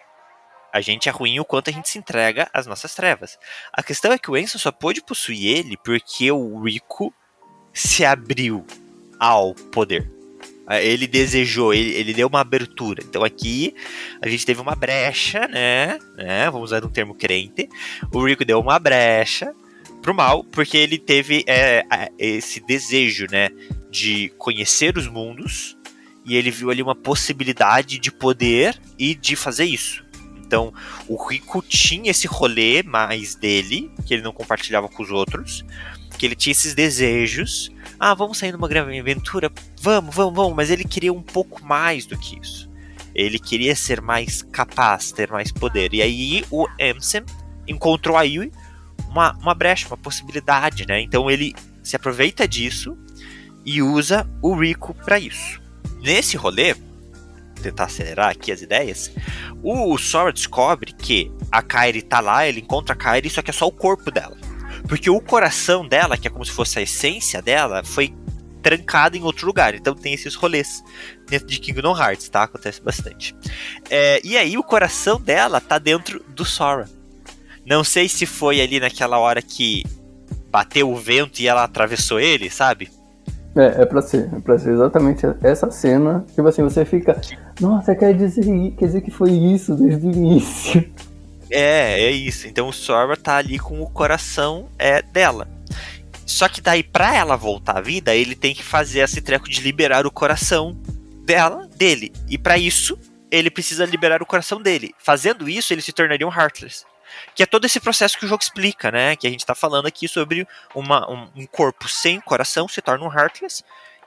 A gente é ruim o quanto a gente se entrega às nossas trevas. A questão é que o Ansem só pôde possuir ele porque o Rico se abriu ao poder. Ele desejou, ele deu uma abertura. Então aqui a gente teve uma brecha, né? Vamos usar um termo crente. O Rico deu uma brecha pro mal, porque ele teve esse desejo, né, de conhecer os mundos e ele viu ali uma possibilidade de poder e de fazer isso. Então, o Rico tinha esse rolê mais dele, que ele não compartilhava com os outros, que ele tinha esses desejos. Ah, vamos sair numa grande aventura? Vamos, mas ele queria um pouco mais do que isso. Ele queria ser mais capaz, ter mais poder. E aí o Ansem encontrou aí uma brecha, uma possibilidade, né? Então ele se aproveita disso e usa o Rico para isso. Nesse rolê, tentar acelerar aqui as ideias, o Sora descobre que a Kairi tá lá, ele encontra a Kairi, só que é só o corpo dela. Porque o coração dela, que é como se fosse a essência dela, foi trancado em outro lugar. Então tem esses rolês dentro de Kingdom Hearts, tá? Acontece bastante. E aí o coração dela tá dentro do Sora. Não sei se foi ali naquela hora que bateu o vento e ela atravessou ele, sabe? É pra ser exatamente essa cena. Tipo assim, você fica, nossa, quer dizer que foi isso desde o início. É isso. Então o Sora tá ali com o coração dela. Só que daí, pra ela voltar à vida, ele tem que fazer esse treco de liberar o coração dele. E pra isso, ele precisa liberar o coração dele. Fazendo isso, ele se tornaria um Heartless. Que é todo esse processo que o jogo explica, né? Que a gente tá falando aqui sobre um corpo sem coração se torna um Heartless.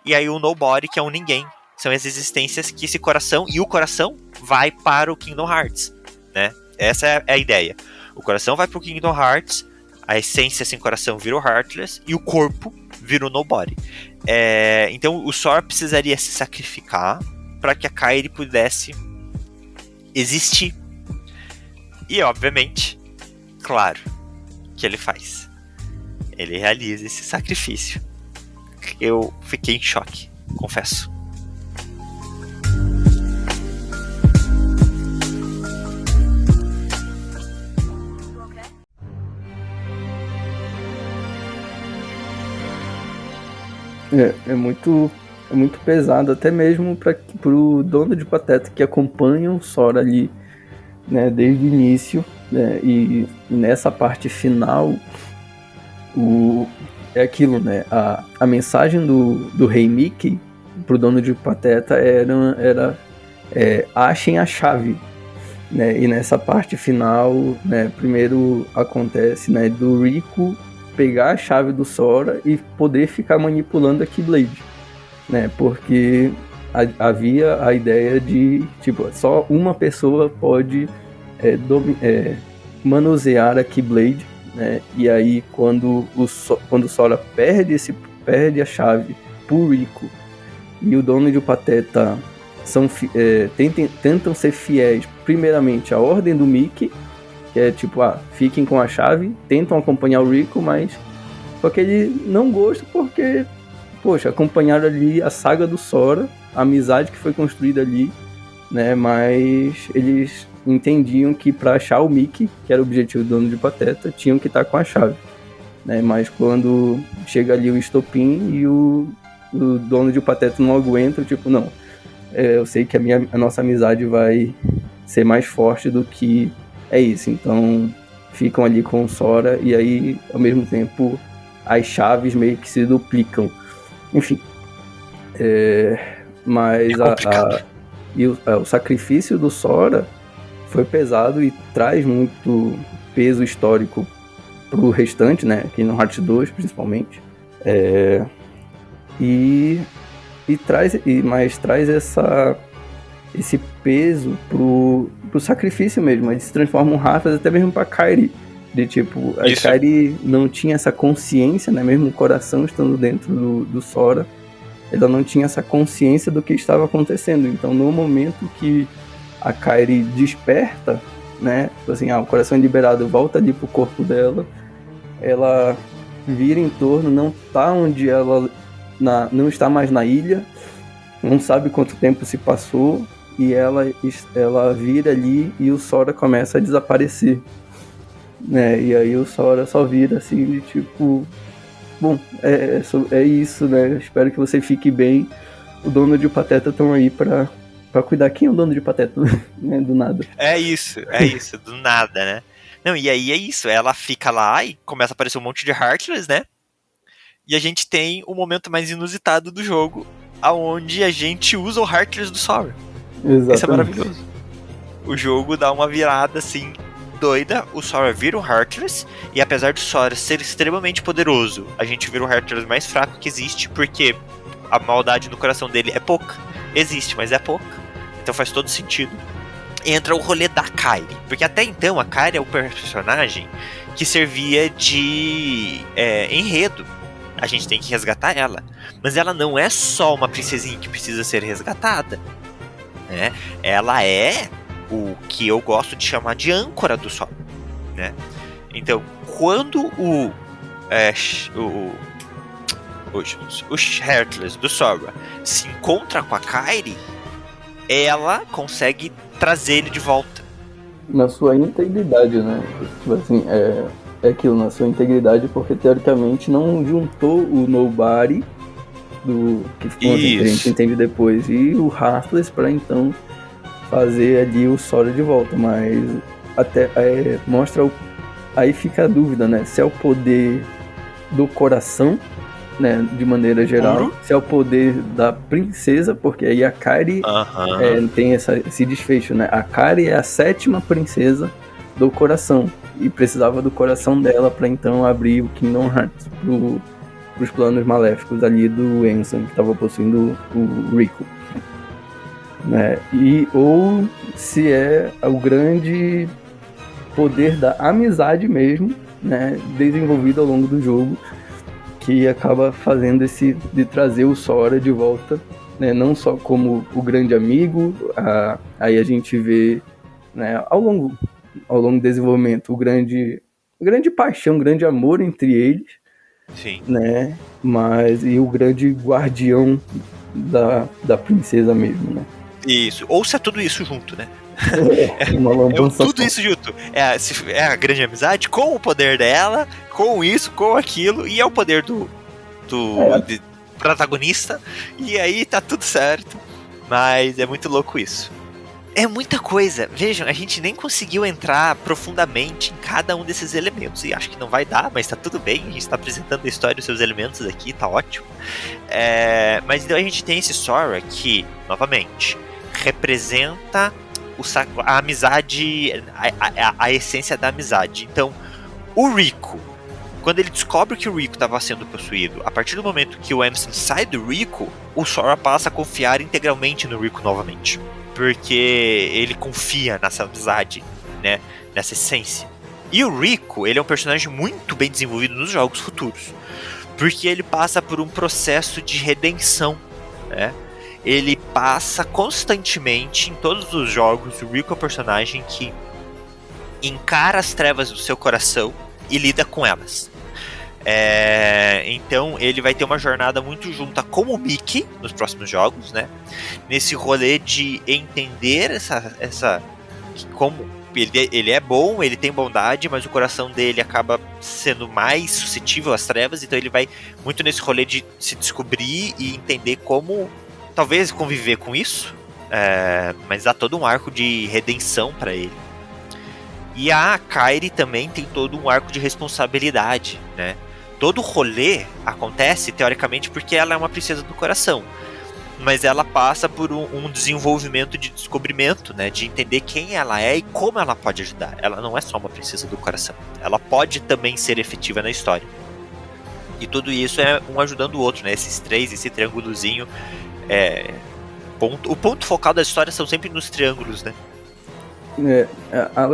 E aí o Nobody, que é um ninguém. São as existências que esse coração, e o coração vai para o Kingdom Hearts, né? Essa é a ideia. O coração vai pro Kingdom Hearts, a essência sem coração vira o Heartless, e o corpo vira o Nobody. Então o Sora precisaria se sacrificar para que a Kairi pudesse existir. E obviamente, claro, que ele faz. Ele realiza esse sacrifício. Eu fiquei em choque, confesso. É muito pesado, até mesmo pro dono de Pateta que acompanha o Sora ali, né, desde o início, né, e nessa parte final, é aquilo, né, a mensagem do Rei Mickey pro dono de Pateta era achem a chave, né, e nessa parte final, né, primeiro acontece, né, do Rico pegar a chave do Sora e poder ficar manipulando a Keyblade, né? Porque havia a ideia de, tipo, só uma pessoa pode manusear a Keyblade, né? E aí quando o Sora perde a chave pro Rico e o dono de Pateta tentam ser fiéis primeiramente à ordem do Mickey, que é tipo, fiquem com a chave, tentam acompanhar o Rico, mas só que ele não gosta porque, poxa, acompanharam ali a saga do Sora, a amizade que foi construída ali, né, mas eles entendiam que para achar o Mickey, que era o objetivo do dono de Pateta, tinham que estar com a chave, né, mas quando chega ali o estopim e o dono de Pateta não aguenta, tipo, não, eu sei que a nossa amizade vai ser mais forte do que é isso, então ficam ali com o Sora e aí, ao mesmo tempo, as chaves meio que se duplicam. Enfim. Mas o sacrifício do Sora foi pesado e traz muito peso histórico pro restante, né? Aqui no Heart 2, principalmente. Mas traz esse peso pro sacrifício mesmo. Eles se transformam raças até mesmo pra Kairi. De tipo, a Kairi não tinha essa consciência, né? Mesmo o coração estando dentro do Sora, ela não tinha essa consciência do que estava acontecendo. Então, no momento que a Kairi desperta, né? Assim, o coração é liberado, volta ali pro corpo dela, ela vira em torno, não tá onde ela... não está mais na ilha, não sabe quanto tempo se passou, e ela vira ali e o Sora começa a desaparecer, né? E aí o Sora só vira assim, de tipo, bom, é isso, né? Espero que você fique bem. O dono de Pateta estão aí pra cuidar. Quem é o dono de Pateta? Né? Do nada. É isso, do nada, né? Não, e aí é isso, ela fica lá e começa a aparecer um monte de Heartless, né? E a gente tem o momento mais inusitado do jogo, aonde a gente usa o Heartless do Sora. Exatamente. Isso é maravilhoso. O jogo dá uma virada assim doida, o Sora vira o Heartless, e apesar do Sora ser extremamente poderoso, a gente vira o Heartless mais fraco que existe, porque a maldade no coração dele é pouca. Existe, mas é pouca. Então faz todo sentido. Entra o rolê da Kairi, porque até então a Kairi é o personagem que servia de enredo. A gente tem que resgatar ela. Mas ela não é só uma princesinha que precisa ser resgatada, né? Ela é o que eu gosto de chamar de âncora do Sora, né? Então, quando o Heartless do Sora se encontra com a Kairi, ela consegue trazer ele de volta. Na sua integridade, né? Tipo assim, é aquilo, na sua integridade, porque teoricamente não juntou o Nobody, do que ficou assim, que a gente entende depois, e o Heartless pra então fazer ali o Sora de volta, mas até mostra aí fica a dúvida, né? Se é o poder do coração, né, de maneira geral, se é o poder da princesa, porque aí a Kairi tem esse desfecho, né? A Kairi é a 7ª princesa do coração e precisava do coração dela para então abrir o Kingdom Hearts pros planos maléficos ali do Ansem, que estava possuindo o Riku, né? Ou se é o grande poder da amizade mesmo, né, desenvolvido ao longo do jogo, que acaba fazendo de trazer o Sora de volta, né, não só como o grande amigo, aí a gente vê, né, ao longo do desenvolvimento, grande paixão, grande amor entre eles. Sim. Né, e o grande guardião da princesa mesmo, né. Isso, ou se é tudo isso junto, né? Tudo isso junto. É a grande amizade com o poder dela, com isso, com aquilo, e é o poder do protagonista, e aí tá tudo certo. Mas é muito louco isso. É muita coisa. Vejam, a gente nem conseguiu entrar profundamente em cada um desses elementos, e acho que não vai dar, mas tá tudo bem, a gente tá apresentando a história dos seus elementos aqui, tá ótimo. Mas então a gente tem esse Sora que, novamente, representa a amizade, a essência da amizade. Então, o Riku, quando ele descobre que o Riku estava sendo possuído, a partir do momento que o Ansem sai do Riku, o Sora passa a confiar integralmente no Riku novamente, porque ele confia nessa amizade, né, nessa essência. E o Riku, ele é um personagem muito bem desenvolvido nos jogos futuros, porque ele passa por um processo de redenção, né? Ele passa constantemente em todos os jogos. O Riku é um personagem que encara as trevas do seu coração e lida com elas. Então ele vai ter uma jornada muito junta com o Mickey nos próximos jogos, né? Nesse rolê de entender como ele é bom, ele tem bondade, mas o coração dele acaba sendo mais suscetível às trevas. Então ele vai muito nesse rolê de se descobrir e entender como talvez conviver com isso, mas dá todo um arco de redenção pra ele. E a Kairi também tem todo um arco de responsabilidade, né? Todo o rolê acontece, teoricamente, porque ela é uma princesa do coração. Mas ela passa por um desenvolvimento de descobrimento, né? De entender quem ela é e como ela pode ajudar. Ela não é só uma princesa do coração. Ela pode também ser efetiva na história. E tudo isso é um ajudando o outro, né? Esse triângulozinho. O ponto focal da história são sempre nos triângulos, né?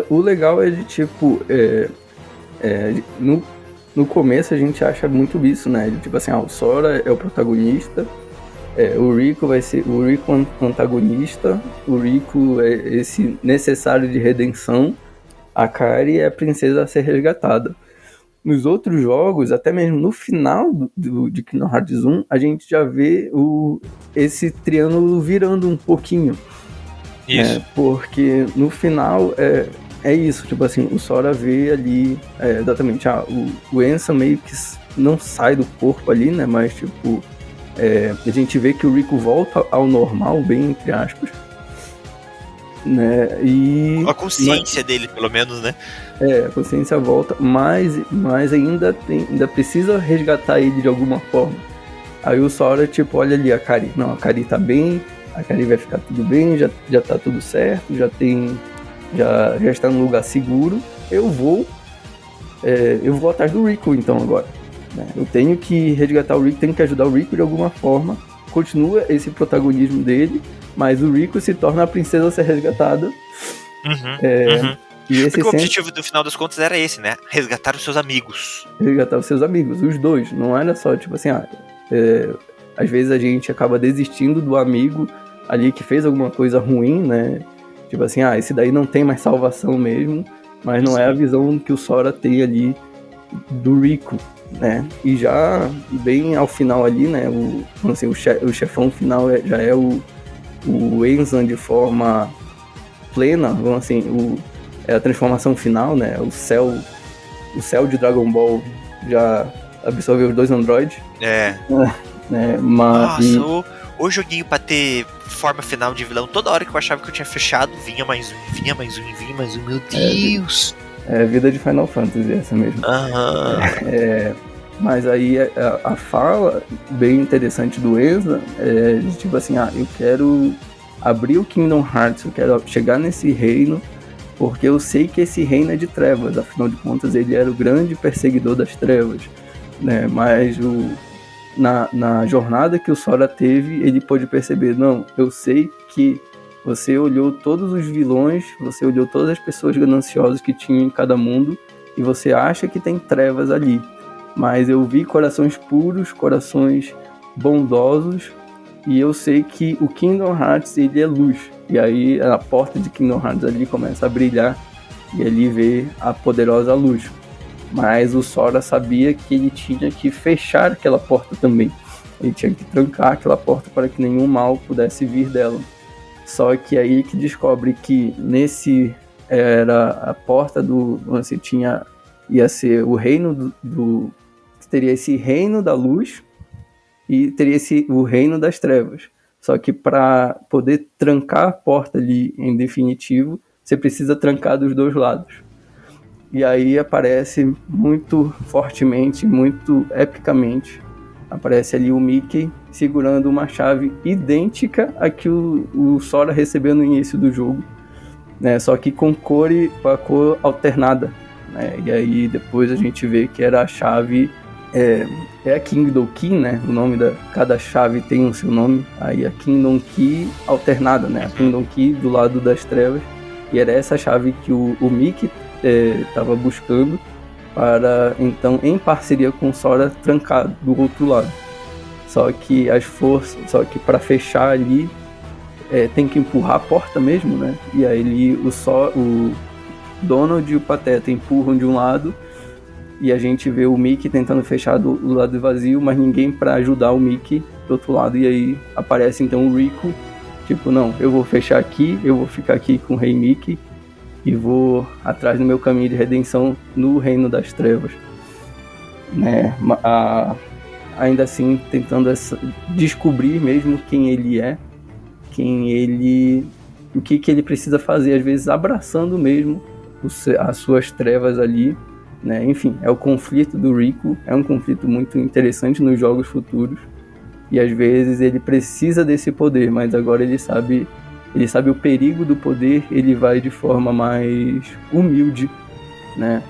O legal é de tipo no começo a gente acha muito isso, né? De, tipo assim, o Sora é o protagonista, o Riku vai ser o Riku antagonista, o Riku é esse necessário de redenção, a Kairi é a princesa a ser resgatada. Nos outros jogos, até mesmo no final de Kingdom Hearts 1, a gente já vê esse triângulo virando um pouquinho. Isso. Porque no final é isso, tipo assim, o Sora vê ali, exatamente, o Ansem meio que não sai do corpo ali, né, mas tipo, a gente vê que o Riku volta ao normal, bem entre aspas, né, e... A consciência dele, pelo menos, né? A consciência volta, mas ainda precisa resgatar ele de alguma forma. Aí o Sora, tipo, olha ali a Kairi. Não, a Kairi tá bem, a Kairi vai ficar tudo bem, já tá tudo certo, já está num lugar seguro. Eu vou atrás do Rico, então, agora. Né? Eu tenho que resgatar o Rico, tenho que ajudar o Rico de alguma forma. Continua esse protagonismo dele, mas o Rico se torna a princesa a ser resgatada. E esse Porque o objetivo do final das contas era esse, né? Resgatar os seus amigos. Resgatar os seus amigos, os dois. Não era só, tipo assim, às vezes a gente acaba desistindo do amigo ali que fez alguma coisa ruim, né? Tipo assim, esse daí não tem mais salvação mesmo, mas não é a visão que o Sora tem do Rico, né? E já bem ao final ali, né? O chefão final já é o Enzan de forma plena, vamos assim, é a transformação final, né? O céu de Dragon Ball já absorveu os 2 androides. Né? Nossa, o joguinho pra ter forma final de vilão, toda hora que eu achava que eu tinha fechado, vinha mais um, meu Deus! É vida de Final Fantasy essa mesmo. Mas aí a fala bem interessante do Enzan é de tipo assim, eu quero abrir o Kingdom Hearts, eu quero chegar nesse reino, porque eu sei que esse reino é de trevas, afinal de contas ele era o grande perseguidor das trevas, né? Mas na jornada que o Sora teve, ele pôde perceber, não, eu sei que você olhou todos os vilões, você olhou todas as pessoas gananciosas que tinham em cada mundo, e você acha que tem trevas ali, mas eu vi corações puros, corações bondosos, e eu sei que o Kingdom Hearts, ele é luz. E aí a porta de Kingdom Hearts ali começa a brilhar, e ali vê a poderosa luz. Mas o Sora sabia que ele tinha que fechar aquela porta também. Ele tinha que trancar aquela porta para que nenhum mal pudesse vir dela. Só que aí que descobre que nesse era a porta do... Você ia ser o reino teria esse reino da luz e teria o reino das trevas. Só que para poder trancar a porta ali em definitivo, você precisa trancar dos 2 lados. E aí aparece muito fortemente, muito epicamente, aparece ali o Mickey segurando uma chave idêntica a que o Sora recebeu no início do jogo, né? Só que com a cor alternada, né? E aí depois a gente vê que era a chave... É a Kingdom Key, né? O nome cada chave tem o seu nome. Aí a Kingdom Key alternada, né? A Kingdom Key do lado das trevas. E era essa chave que o Mickey estava buscando para, então, em parceria com o Sora, trancar do outro lado. Só que para fechar ali, tem que empurrar a porta mesmo, né? E aí o Donald e o Pateta empurram de um lado, e a gente vê o Mickey tentando fechar do lado vazio, mas ninguém para ajudar o Mickey do outro lado. E aí aparece então o Rico, tipo, não, eu vou fechar aqui, eu vou ficar aqui com o Rei Mickey e vou atrás do meu caminho de redenção no Reino das Trevas, né? Ainda assim tentando descobrir mesmo quem ele é, o que ele precisa fazer, às vezes abraçando mesmo as suas trevas ali, né? Enfim, é o conflito do Rico, é um conflito muito interessante nos jogos futuros, e às vezes ele precisa desse poder, mas agora ele sabe o perigo do poder, ele vai de forma mais humilde, né,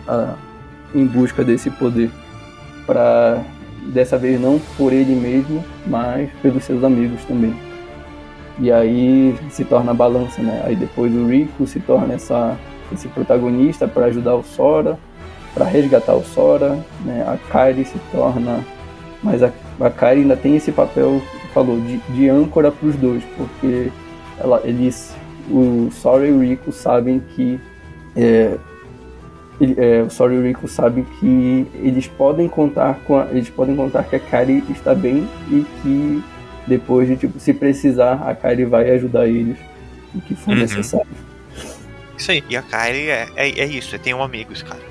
em busca desse poder, para dessa vez não por ele mesmo, mas pelos seus amigos também. E aí se torna a balança, né? Aí depois o Rico se torna esse protagonista para ajudar o Sora, para resgatar o Sora, né? A Kairi se torna... Mas a Kairi ainda tem esse papel, de âncora para os dois, porque o Sora e o Rico sabem que... o Sora e o Rico sabem que eles podem contar que a Kairi está bem, e que depois de, se precisar, a Kairi vai ajudar eles o que for necessário. Isso aí. E a Kairi é isso, tem amigos, cara.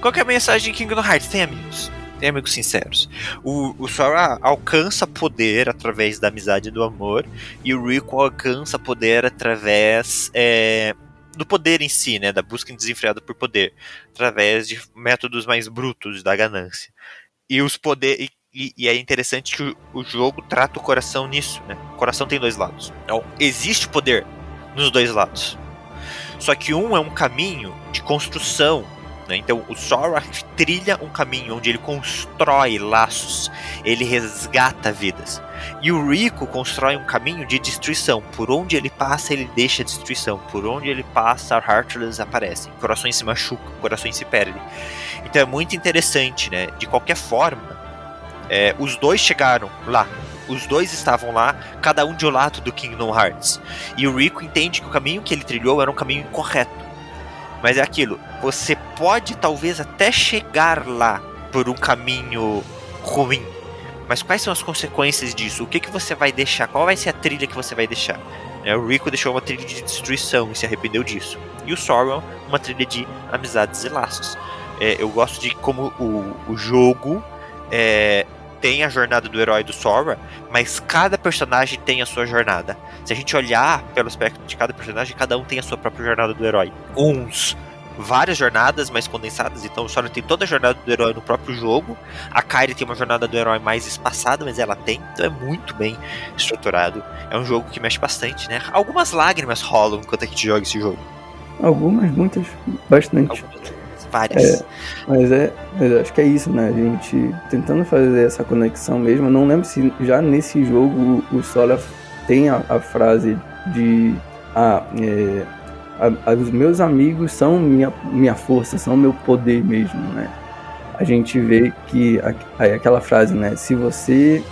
Qual que é a mensagem de Kingdom Hearts? Tem amigos. Tem amigos sinceros. O Sora alcança poder através da amizade e do amor, e o Rico alcança poder através do poder em si, né? Da busca desenfreada por poder, através de métodos mais brutos da ganância. E E é interessante que o jogo trata o coração nisso, né? O coração tem dois lados. Então, existe poder nos dois lados. Só que um é um caminho de construção, né? Então o Sora trilha um caminho onde ele constrói laços, ele resgata vidas. E o Rico constrói um caminho de destruição. Por onde ele passa, ele deixa destruição. Por onde ele passa, Heartless aparecem. Corações se machucam, corações se perdem. Então é muito interessante, né? De qualquer forma, os dois chegaram lá. Os dois estavam lá, cada um de um lado do Kingdom Hearts. E o Rico entende que o caminho que ele trilhou era um caminho incorreto. Mas é aquilo, você pode talvez até chegar lá por um caminho ruim. Mas quais são as consequências disso? O que você vai deixar? Qual vai ser a trilha que você vai deixar? O Rico deixou uma trilha de destruição e se arrependeu disso. E o Sora, uma trilha de amizades e laços. Eu gosto de como o jogo tem a jornada do herói do Sora, mas cada personagem tem a sua jornada. Se a gente olhar pelo aspecto de cada personagem, cada um tem a sua própria jornada do herói. Uns, várias jornadas mais condensadas, então o Sora tem toda a jornada do herói no próprio jogo. A Kairi tem uma jornada do herói mais espaçada, mas ela tem, então é muito bem estruturado. É um jogo que mexe bastante, né? Algumas lágrimas rolam enquanto a gente joga esse jogo. Algumas, muitas, bastante. Várias. Mas eu acho que é isso, né? A gente tentando fazer essa conexão mesmo. Eu não lembro se já nesse jogo o Sora tem a frase de os meus amigos são minha força, são meu poder mesmo, né? A gente vê que aquela frase, né? Se você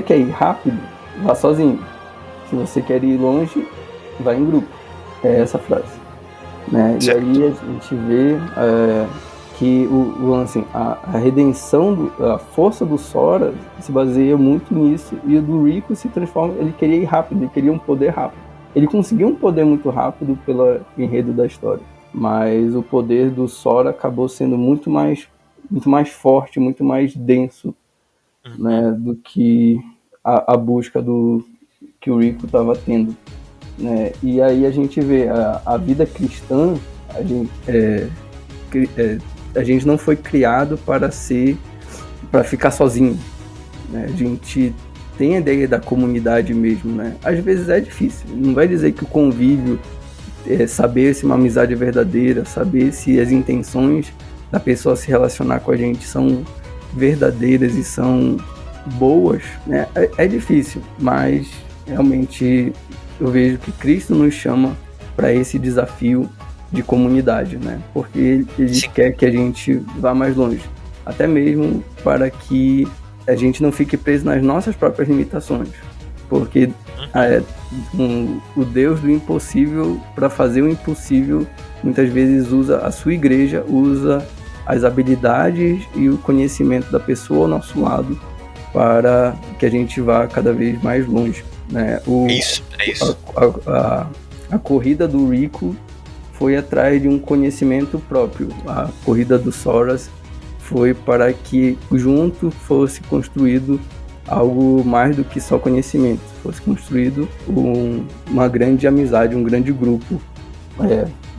quer ir rápido, vá sozinho. Se você quer ir longe, vá em grupo. É essa frase. Né? E aí a gente vê que a redenção, a força do Sora se baseia muito nisso, e o do Rico se transforma, ele queria ir rápido, ele queria um poder rápido. Ele conseguiu um poder muito rápido pelo enredo da história, mas o poder do Sora acabou sendo muito mais forte, muito mais denso, né, do que a busca que o Rico estava tendo. Né? E aí a gente vê a vida cristã, a gente não foi criado para ficar sozinho, né? A gente tem a ideia da comunidade mesmo, né? Às vezes é difícil, não vai dizer que o convívio, saber se uma amizade é verdadeira, saber se as intenções da pessoa se relacionar com a gente são verdadeiras e são boas, né? É difícil, mas realmente eu vejo que Cristo nos chama para esse desafio de comunidade, né? Porque ele quer que a gente vá mais longe, até mesmo para que a gente não fique preso nas nossas próprias limitações, porque o Deus do impossível, para fazer o impossível, muitas vezes usa a sua igreja, usa as habilidades e o conhecimento da pessoa ao nosso lado para que a gente vá cada vez mais longe. Né? Isso. A corrida do Rico foi atrás de um conhecimento próprio. A corrida do Sora foi para que junto fosse construído algo mais do que só conhecimento, fosse construído uma grande amizade, um grande grupo,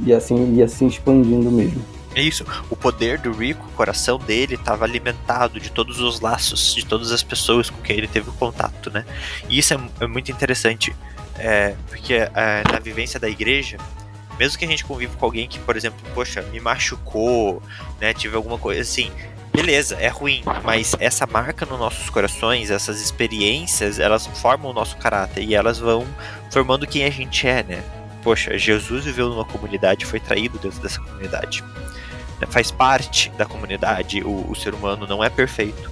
e assim ia se expandindo mesmo. É isso, o poder do Rico, o coração dele estava alimentado de todos os laços, de todas as pessoas com quem ele teve contato, né? E isso é muito interessante, porque na vivência da igreja, mesmo que a gente conviva com alguém que, por exemplo, poxa, me machucou, né, tive alguma coisa assim, beleza, é ruim, mas essa marca nos nossos corações, essas experiências, elas formam o nosso caráter e elas vão formando quem a gente é, né? Poxa, Jesus viveu numa comunidade e foi traído dentro dessa comunidade. Faz parte da comunidade, o ser humano não é perfeito.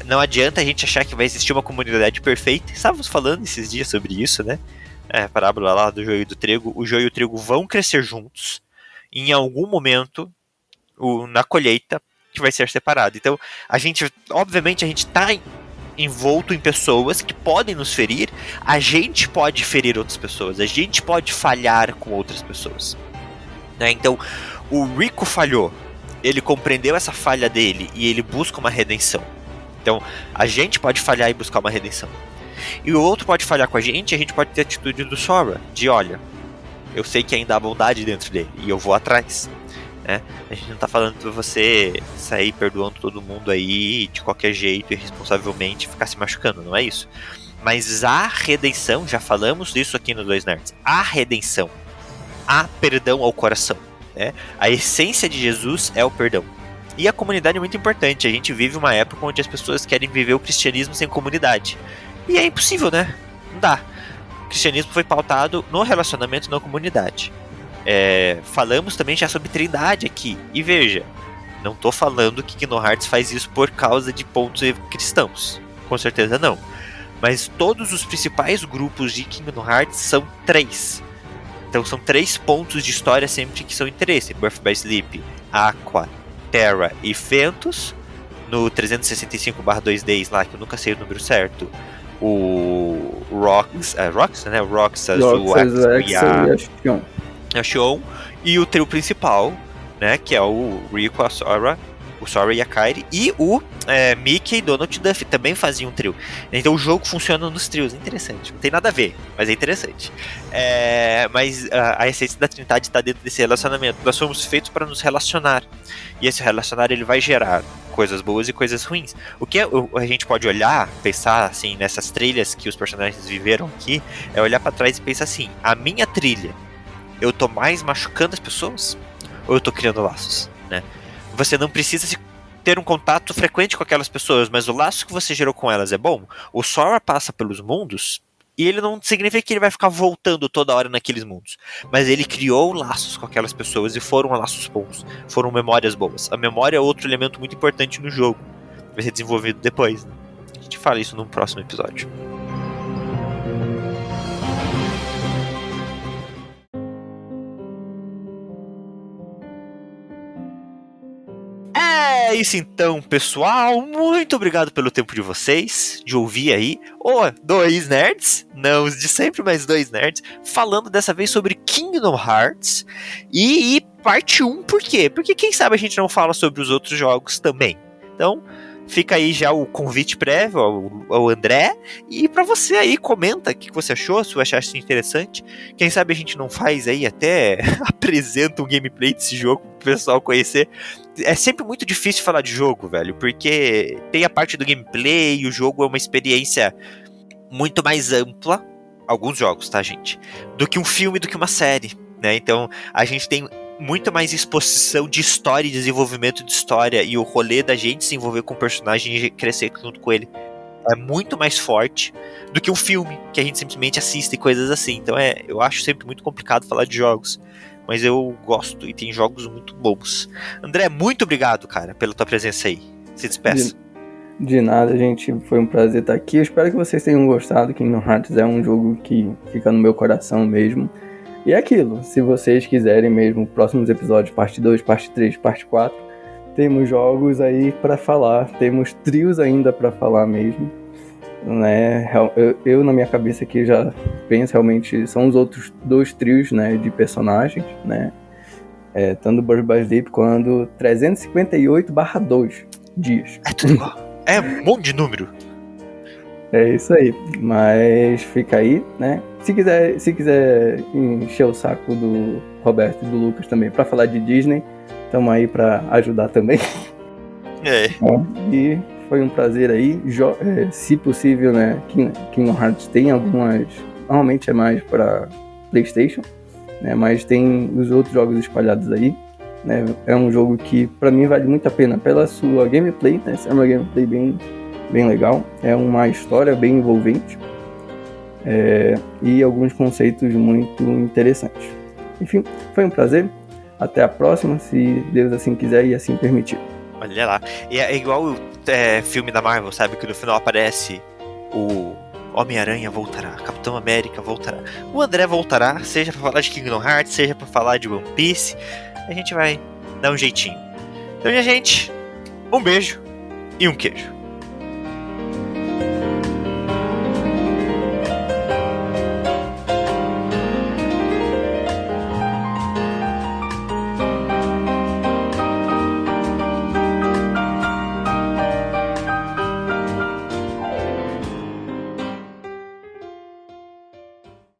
Não adianta a gente achar que vai existir uma comunidade perfeita. Estávamos falando esses dias sobre isso, né? A parábola lá do joio e do trigo. O joio e o trigo vão crescer juntos. E em algum momento, na colheita, que vai ser separado. Então, obviamente, a gente está envolto em pessoas que podem nos ferir. A gente pode ferir outras pessoas. A gente pode falhar com outras pessoas. Né? Então, o Rico falhou. Ele compreendeu essa falha dele e ele busca uma redenção. Então, a gente pode falhar e buscar uma redenção. E o outro pode falhar com a gente pode ter a atitude do Sora, de olha, eu sei que ainda há bondade dentro dele e eu vou atrás. né? A gente não tá falando pra você sair perdoando todo mundo aí de qualquer jeito, irresponsavelmente, ficar se machucando, não é isso. Mas a redenção, já falamos disso aqui no Dois Nerds, a redenção, há perdão ao coração, né? A essência de Jesus é o perdão. E a comunidade é muito importante. A gente vive uma época onde as pessoas querem viver o cristianismo sem comunidade. E é impossível, né? Não dá. O cristianismo foi pautado no relacionamento na comunidade. Falamos também já sobre trindade aqui. E veja, não tô falando que Kingdom Hearts faz isso por causa de pontos cristãos. Com certeza não. Mas todos os principais grupos de Kingdom Hearts são 3. Então são 3 pontos de história sempre que são interesse. Birth by Sleep, Aqua, Terra e Fentos. No 365/2 lá, que eu nunca sei o número certo. O Roxas, né? O Roxas, o Axel e a Xion. E o trio principal, né? Que é o Rico, a Sora, o Sora e a Kairi. E o Mickey e Donald Duff também faziam um trio. Então o jogo funciona nos trios. É interessante. Não tem nada a ver, mas é interessante. Mas a essência da Trindade está dentro desse relacionamento. Nós fomos feitos para nos relacionar. E esse relacionar ele vai gerar coisas boas e coisas ruins. O que a gente pode olhar, pensar assim, nessas trilhas que os personagens viveram aqui, é olhar para trás e pensar assim: a minha trilha, eu tô mais machucando as pessoas? Ou eu tô criando laços, né? Você não precisa ter um contato frequente com aquelas pessoas, mas o laço que você gerou com elas é bom. O Sora passa pelos mundos e ele não significa que ele vai ficar voltando toda hora naqueles mundos. Mas ele criou laços com aquelas pessoas e foram laços bons, foram memórias boas. A memória é outro elemento muito importante no jogo. Vai ser desenvolvido depois, né? A gente fala isso num próximo episódio. É isso então, pessoal. Muito obrigado pelo tempo de vocês, de ouvir aí dois nerds, não os de sempre, mas 2 nerds, falando dessa vez sobre Kingdom Hearts e parte 1, por quê? Porque quem sabe a gente não fala sobre os outros jogos também. Então, fica aí já o convite prévio ao André. E pra você aí, comenta o que você achou, se você achasse interessante. Quem sabe a gente não faz aí, até apresenta um gameplay desse jogo pro pessoal conhecer. É sempre muito difícil falar de jogo, velho, porque tem a parte do gameplay, e o jogo é uma experiência muito mais ampla, alguns jogos, tá, gente? Do que um filme, do que uma série, né? Então, a gente tem muito mais exposição de história e desenvolvimento de história, e o rolê da gente se envolver com o personagem e crescer junto com ele é muito mais forte do que um filme que a gente simplesmente assiste e coisas assim. Então eu acho sempre muito complicado falar de jogos, mas eu gosto e tem jogos muito bons. André, muito obrigado, cara, pela tua presença aí. Se despeça. De nada, gente. Foi um prazer estar aqui. Eu espero que vocês tenham gostado. Kingdom Hearts é um jogo que fica no meu coração mesmo. E é aquilo, se vocês quiserem mesmo, próximos episódios, parte 2, parte 3, parte 4, temos jogos aí pra falar, temos trios ainda pra falar mesmo, né? Eu na minha cabeça aqui já penso realmente, são os outros 2 trios, né, de personagens, né? Tanto Birth by Sleep quanto 358/2 dias. É tudo igual. É um monte de número. É isso aí, mas fica aí, né? Se quiser encher o saco do Roberto e do Lucas também pra falar de Disney, estamos aí pra ajudar também. E foi um prazer aí. Se possível, né? Kingdom Hearts tem algumas. Normalmente é mais pra PlayStation, né? Mas tem os outros jogos espalhados aí, né? É um jogo que pra mim vale muito a pena pela sua gameplay, né? É uma gameplay bem legal. É uma história bem envolvente. E alguns conceitos muito interessantes. Enfim, foi um prazer. Até a próxima, se Deus assim quiser e assim permitir. Olha lá. E é igual o filme da Marvel, sabe? Que no final aparece o Homem-Aranha voltará, Capitão América voltará, o André voltará, seja pra falar de Kingdom Hearts, seja pra falar de One Piece. A gente vai dar um jeitinho. Então, minha gente, um beijo e um queijo.